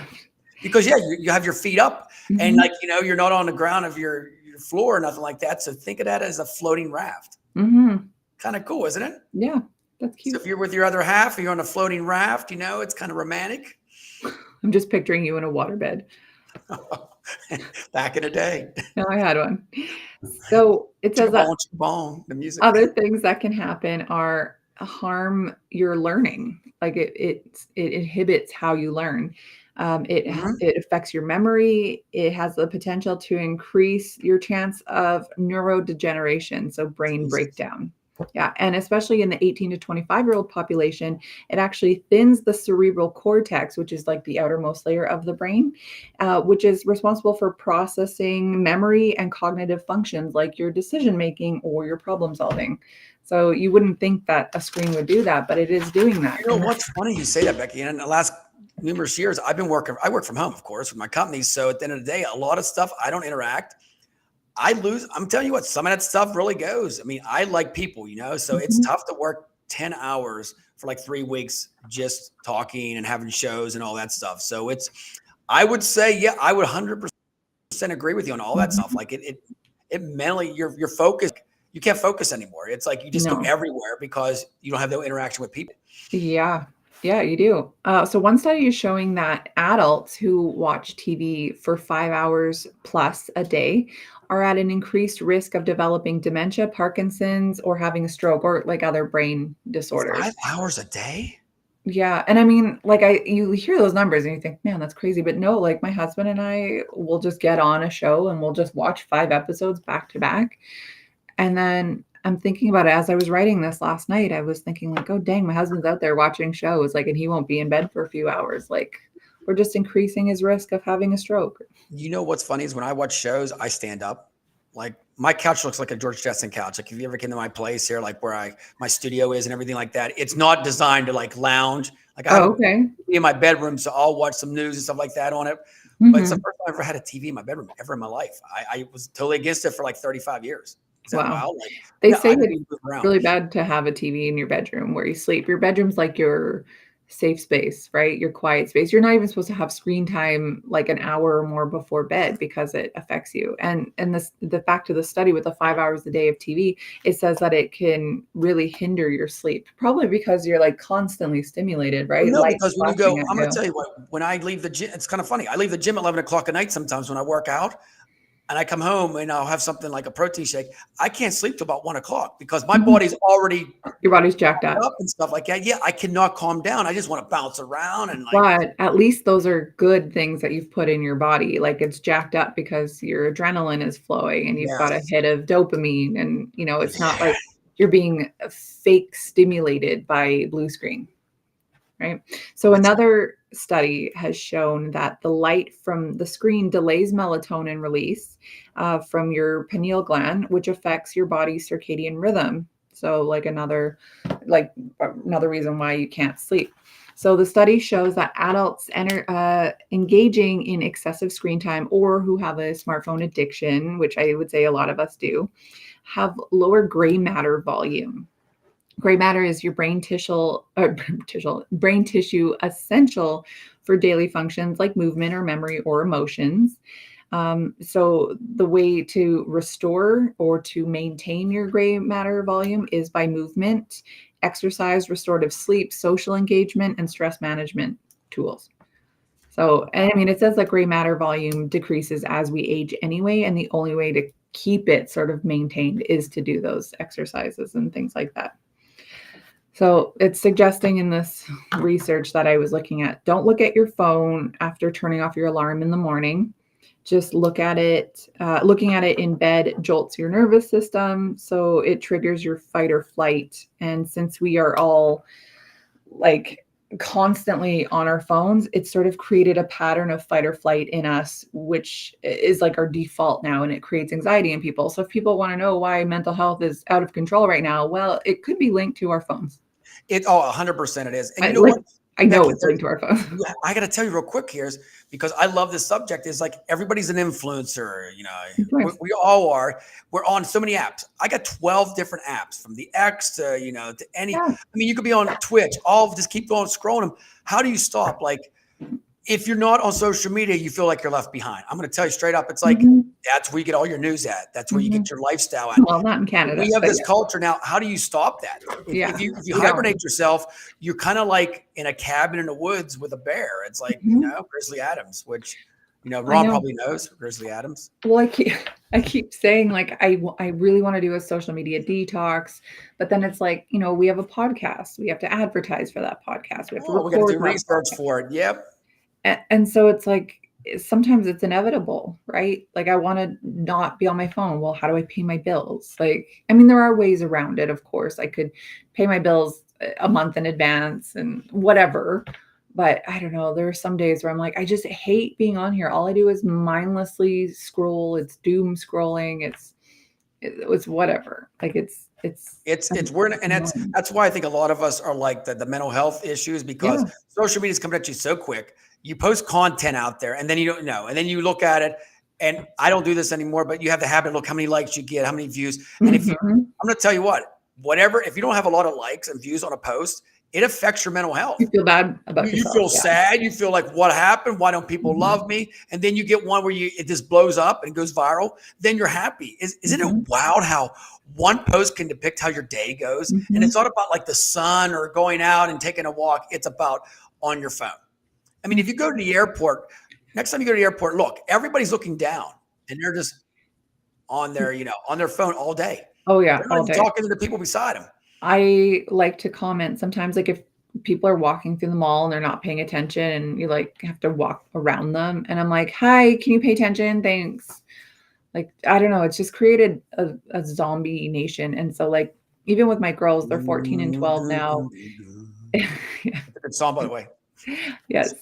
Because yeah, you have your feet up and Hmm. like you're not on the ground of your floor or nothing like that. So think of that as a floating raft. Hmm. Kind of cool, isn't it? Yeah, that's So cute. if you're with your other half, you're on a floating raft, it's kind of romantic. I'm just picturing you in a waterbed. Back in the day. No, I had one. So it says that Chicka bong, the music. other things that can happen are harm your learning. Like it inhibits how you learn. Mhm. It affects your memory. It has the potential to increase your chance of neurodegeneration, so brain Jesus. breakdown. Yeah, and especially in the 18 to 25-year-old population, it actually thins the cerebral cortex, which is like the outermost layer of the brain, which is responsible for processing memory and cognitive functions like your decision making or your problem solving. So you wouldn't think that a screen would do that, but it is doing that. You know what's funny? You say that, Becky. And in the last numerous years, I work from home, of course, with my company. So at the end of the day, a lot of stuff I don't interact. I lose. I'm telling you what, some of that stuff really goes. I mean, I like people, so it's Mhm. tough to work 10 hours for like 3 weeks just talking and having shows and all that stuff. So I would say, yeah, I would 100% agree with you on all that stuff. Mhm. Like it mentally, your focus, you can't focus anymore. It's like you just go No. everywhere because you don't have no interaction with people. Yeah. Yeah, you do. So one study is showing that adults who watch TV for 5 hours plus a day are at an increased risk of developing dementia, Parkinson's, or having a stroke or like other brain 5 disorders. hours a day? Yeah, and I mean, like you hear those numbers and you think, "Man, that's crazy." But no, like my husband and I will just get on a show and we'll just watch 5 episodes back to back. And then I'm thinking about it as I was writing this last night, I was thinking like, "Oh, dang, my husband's out there watching shows, like, and he won't be in bed for a few hours." Like, we're just increasing his risk of having a stroke. You know what's funny is when I watch shows, I stand up. Like my couch looks like a George Jetson couch. Like if you ever came to my place here, like where my studio is and everything like that, it's not designed to like lounge. Like I have Oh, a okay. TV in my bedroom, so I'll watch some news and stuff like that on it. But it's the Mhm. first time I ever had a TV in my bedroom ever in my life. I was totally against it for like 35 years. Is that Wow. wild? Like, They yeah, say I don't it's even move around. really bad to have a TV in your bedroom where you sleep. Your bedroom's like your safe space, right? Your quiet space. You're not even supposed to have screen time like an hour or more before bed because it affects you. And the fact of the study with the 5 hours a day of TV, it says that it can really hinder your sleep. Probably because you're like constantly stimulated, Well, right? no, Lights because when you flashing go, at I'm going to you. tell you what, when I leave the gym, it's kind of funny. I leave the gym at 11 o'clock at night sometimes when I work out. And I come home and I'll have something like a protein shake. I can't sleep till about 1 o'clock because my Mhm. body's already Your body's jacked up. up and stuff like that. Yeah, I cannot calm down. I just want to bounce around and like, But at least those are good things that you've put in your body. Like it's jacked up because your adrenaline is flowing and you've got a yes, hit of dopamine. And, it's not yeah. like you're being fake stimulated by blue screen, right? So That's another study has shown that the light from the screen delays melatonin release from your pineal gland, which affects your body's circadian rhythm. So like another reason why you can't sleep. So the study shows that adults engaging in excessive screen time or who have a smartphone addiction, which I would say a lot of us do, have lower gray matter volume. Gray matter is your brain tissue essential for daily functions like movement or memory or emotions. So the way to restore or to maintain your gray matter volume is by movement, exercise, restorative sleep, social engagement, and stress management tools. So, and I mean, it says that gray matter volume decreases as we age anyway, and the only way to keep it sort of maintained is to do those exercises and things like that. So it's suggesting in this research that I was looking at, don't look at your phone after turning off your alarm in the morning. Just look at it. Looking at it in bed jolts your nervous system, so it triggers your fight or flight. And since we are all like constantly on our phones, it's sort of created a pattern of fight or flight in us, which is like our default now, and it creates anxiety in people. So if people want to know why mental health is out of control right now, well, it could be linked to our phones. 100% it is. And you know Like what, I know Becky, it's linked to our phones. I got to tell you real quick here is because I love this subject is like everybody's an influencer, you know, Of course. we all are. We're on so many apps. I got 12 different apps from the X to, you know, to any, Yeah. I mean, you could be on Twitch, just keep going, scrolling them. How do you stop? Like, if you're not on social media, you feel like you're left behind. I'm going to tell you straight up. It's like, Mhm. that's where you get all your news at. That's where you Mhm. get your lifestyle at. Well, not in Canada, We have but this yeah. culture now. How do you stop that? Yeah. If you We don't. hibernate yourself, you're kind of like in a cabin in the woods with a bear. It's like, you Mhm. know, Grizzly Adams, which, you know, I Ron know. probably knows Grizzly Adams. Well, I keep saying like I really want to do a social media detox, but then it's like, we have a podcast. We have to advertise for that podcast. We have to Oh, we got to record do that research podcast. for it. Yep. And so it's like sometimes it's inevitable, right? Like I want to not be on my phone. Well, how do I pay my bills? Like, I mean, there are ways around it, of course. I could pay my bills a month in advance and whatever. But I don't know. There are some days where I'm like, I just hate being on here. All I do is mindlessly scroll. It's doom scrolling. It's whatever. Like It's weird, and annoying. that's why I think a lot of us are like the mental health issues because Yeah. social media is coming at you so quick. You post content out there, and then you don't know, and then you look at it. And I don't do this anymore, but you have the habit of look how many likes you get, how many views, and if you, Mhm. I'm going to tell you what, whatever, if you don't have a lot of likes and views on a post, it affects your mental You health. feel bad about You yourself. feel Yeah. sad. You feel like what happened? Why don't people Mhm. love me? And then you get one where it just blows up and goes viral. Then you're happy. Isn't it Mhm. wild how one post can depict how your day goes? And it's Mhm. not about like the sun or going out and taking a walk. It's about on your phone. I mean, if you go to the airport, next time you go to the airport, look, everybody's looking down and they're just on their, on their phone all day. Oh yeah, They're not all even day. talking to the people beside them. I like to comment sometimes, like if people are walking through the mall and they're not paying attention and you like have to walk around them and I'm like, "Hi, can you pay attention? Thanks." Like, I don't know, it's just created a zombie nation. And so like even with my girls, they're 14 and 12 now. Yeah. It's a good song, by the way. Yes.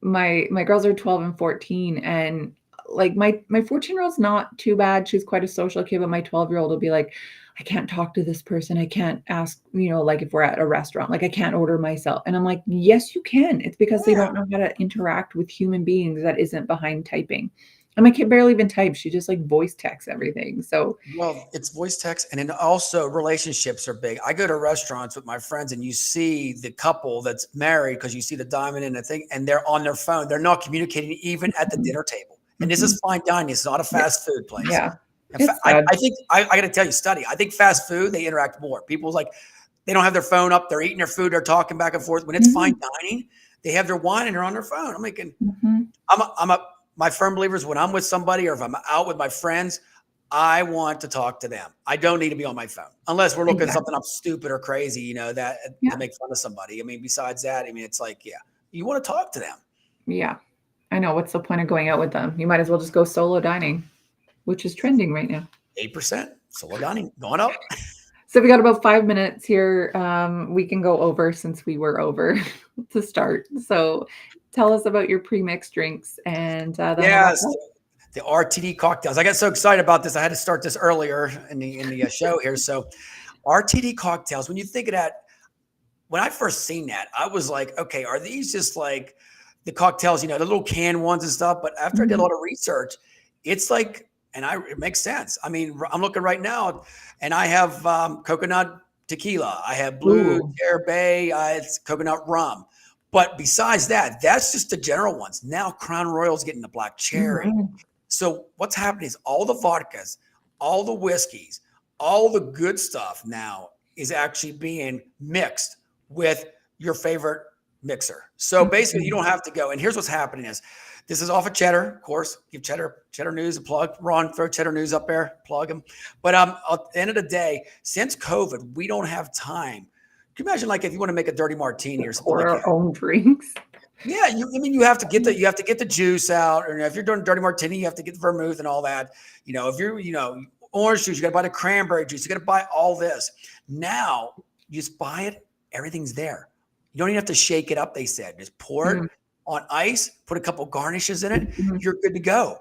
My girls are 12 and 14 and like my 14-year-old's not too bad. She's quite a social kid, but my 12-year-old will be like, I can't talk to this person. I can't ask, like if we're at a restaurant, like I can't order myself. And I'm like, yes, you can. It's because they Yeah. don't know how to interact with human beings that isn't behind typing. And my kid barely even types. She just like voice texts everything. So Well, it's voice text, and then also relationships are big. I go to restaurants with my friends, and you see the couple that's married because you see the diamond in the thing, and they're on their phone. They're not communicating even at the dinner table. And this mhm. is fine dining. It's not a Yeah. fast food place. Yeah. In fact, It's sad. I think I got to tell you, study. I think fast food they interact more. People's like they don't have their phone up. They're eating their food. They're talking back and forth. When it's fine Mhm. dining, they have their wine and they're on their phone. I'm thinking, Mhm. my firm believers when I'm with somebody or if I'm out with my friends, I want to talk to them. I don't need to be on my phone unless we're looking at something Exactly. up stupid or crazy, that to Yeah. make fun of somebody. I mean, besides that, I mean, it's like, yeah, you want to talk to them. Yeah. I know, what's the point of going out with them? You might as well just go solo dining, which is trending right now. 8% solo dining going up. So we got about 5 minutes here. We can go over since we were over to start. So tell us about your pre-mixed drinks, and then we'll wrap Yes, up. the RTD cocktails. I got so excited about this. I had to start this earlier in the show here. So RTD cocktails. When you think of that, when I first seen that, I was like, okay, are these just like the cocktails, the little can ones and stuff? But after I did a Mhm. lot of research, it's like, it makes sense. I mean, I'm looking right now, and I have coconut tequila, I have blue Ooh. Bay, it's coconut rum. But besides that, that's just the general ones. Now Crown Royal's getting the black cherry. Mhm. So what's happening is all the vodkas, all the whiskeys, all the good stuff now is actually being mixed with your favorite mixer. So basically, you Mhm. don't have to go. And here's what's happening is this is off of Cheddar, of course. Give Cheddar News a plug. Ron, throw Cheddar News up there, plug them. But at the end of the day, since COVID, we don't have time. Can you imagine, like, if you want to make a dirty martini or something Pour like our that? own drinks. Yeah, you have to get the juice out, or if you're doing dirty martini, you have to get the vermouth and all that. If you're orange juice, you got to buy the cranberry juice. You got to buy all this. Now you just buy it. Everything's there. You don't even have to shake it up. They said just pour it Mm. on ice, put a couple garnishes in it. Mhm. You're good to go.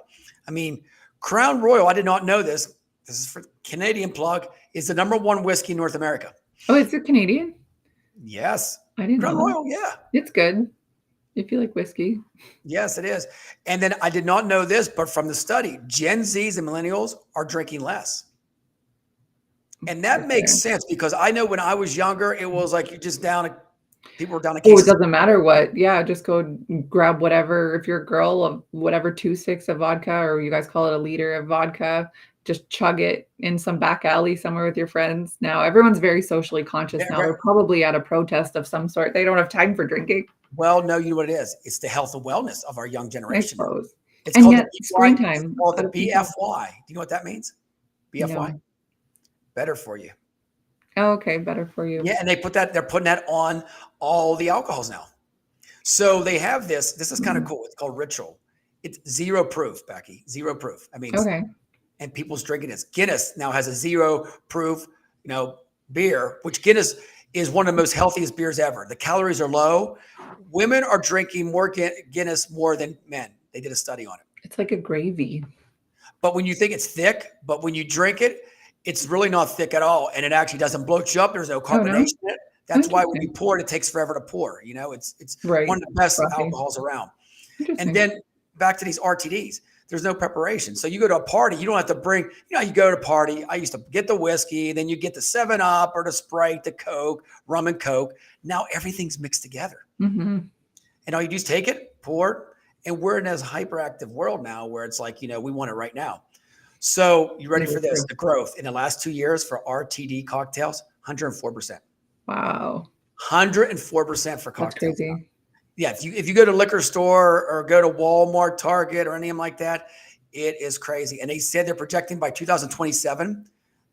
I mean, Crown Royal. I did not know this. This is for Canadian plug. Is the #1 whiskey in North America. Oh, is it Canadian? Yes, I didn't Crown know that. Royal. Yeah. It's good if you like whiskey. Yes, it is. And then I did not know this, but from the study, Gen Zs and millennials are drinking less. And that makes Okay. sense because I know when I was younger, it was like you just people were down a Oh, it case. doesn't matter what. Yeah, just go grab whatever. If you're a girl, of whatever 2 sticks of vodka, or you guys call it a liter of vodka, just chug it in some back alley somewhere with your friends. Now everyone's very socially conscious now. They're probably at a protest of some sort. They don't have time for drinking, Well, no, you know what it is? It's the health and wellness of our young I generation now. suppose. It's And called the yet BY, screen it's time called out the of control. BFY. Do you know what that means? BFY? No. Better for you. Oh, okay, better for you. Yeah, and they're putting that on all the alcohols now. So they have this. This is kind of Mhm. cool. It's called Ritual. It's zero proof, Becky. Zero proof. I mean, Okay. and people's drinking this. Guinness now has a zero proof, beer, which Guinness is one of the most healthiest beers ever. The calories are low. Women are drinking more Guinness more than men. They did a study on it. It's like a gravy. But when you think it's thick, but when you drink it, it's really not thick at all, and it actually doesn't bloat you up. There's no Oh, no? carbonation in it. That's why when you Interesting. pour it, it takes forever to pour. It's one Right. of the best Frothy. alcohols around. And Interesting. then back to these RTDs, there's no preparation. So you go to a party, you don't have to bring, you go to a party. I used to get the whiskey, then you get the 7 Up or the Sprite, the Coke, rum and Coke. Now everything's mixed together. Mhm. And all you do is take it, pour it, and we're in this hyperactive world now where it's like, we want it right now. So you ready Very for this? true. The growth in the last 2 years for RTD cocktails, 104%. Wow. 104% for That's cocktails. crazy. Yeah, if you go to liquor store or go to Walmart, Target, or anything like that, it is crazy. And they said they're projecting by 2027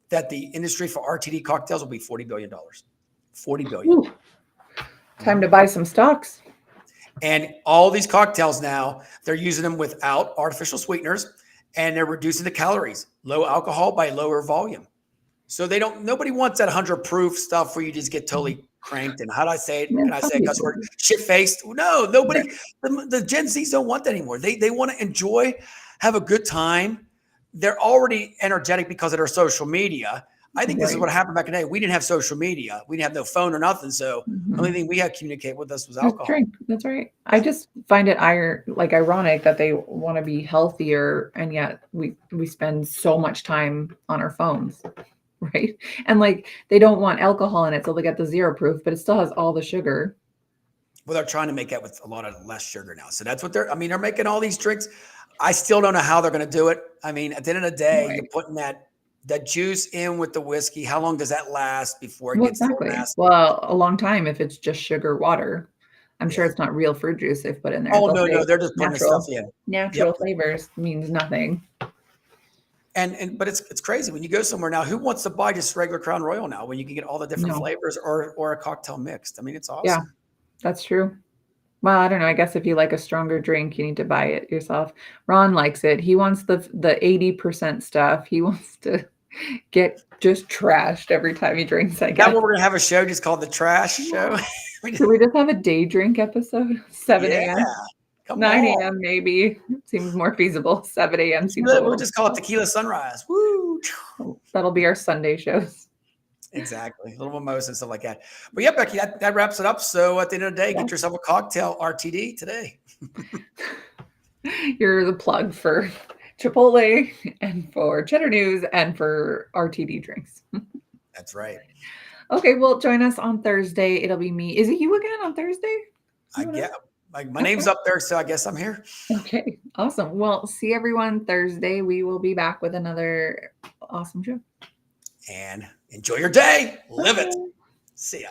that the industry for RTD cocktails will be $40 billion. $40 billion. Ooh, time to buy some stocks. And all these cocktails now, they're using them without artificial sweeteners, and they're reducing the calories, low alcohol by lower volume. So nobody wants that 100 proof stuff where you just get totally cranked. And how do I say it? Yeah, Can I say a some cuss word? people. Shit faced. No, nobody, Right. the Gen Zs don't want that anymore. They want to enjoy, have a good time. They're already energetic because of their social media. I think this is Right. what happened back in the day. We didn't have social media. We didn't have no phone or nothing. So the only Mhm. thing we had to communicate with us was Just alcohol. drink. That's right. I just find it ironic that they wanna be healthier, and yet we spend so much time on our phones, right? And, they don't want alcohol in it, so they get the 0 proof, but it still has all the sugar. Well, they're trying to make that with a lot of less sugar now. So that's what they're making all these drinks. I still don't know how they're going to do it. I mean, at the end of the day, you're Right. putting that juice in with the whiskey. How long does that last before it Well, gets so exactly. nasty? Well, a long time if it's just sugar water. I'm sure Yeah. it's not real fruit juice they've put in there. Oh They'll no, say no, they're just putting this stuff natural in. natural Yep. flavors means nothing. But it's crazy when you go somewhere now. Who wants to buy just regular Crown Royal now when you can get all the different No. flavors or a cocktail mixed? I mean, it's Yeah, awesome. that's true. Well, I don't know, I guess if you like a stronger drink, you need to buy it yourself. Ron likes it. He wants the 80% stuff. He wants to get just trashed every time he drinks, I Is that guess. what we're gonna have a show just called the Trash Show? Should we just have a day drink episode? 7 Yeah, a.m. come 9 on. a.m. maybe seems more feasible. 7 a.m. seems a We'll little. just call it Tequila Sunrise. Woo! That'll be our Sunday shows. Exactly. A little mimosa and stuff like that. But yeah, Becky, that wraps it up. So at the end of the day, Yeah. get yourself a cocktail RTD today. You're the plug for Chipotle and for Cheddar News and for RTD drinks. That's right. Okay, well, join us on Thursday. It'll be me. Is it you again on Thursday? I You and get my name's up there, so I guess I'm here. Okay, awesome. Well, see everyone Thursday. We will be back with another awesome show. And enjoy your day. Live it. Bye. See ya.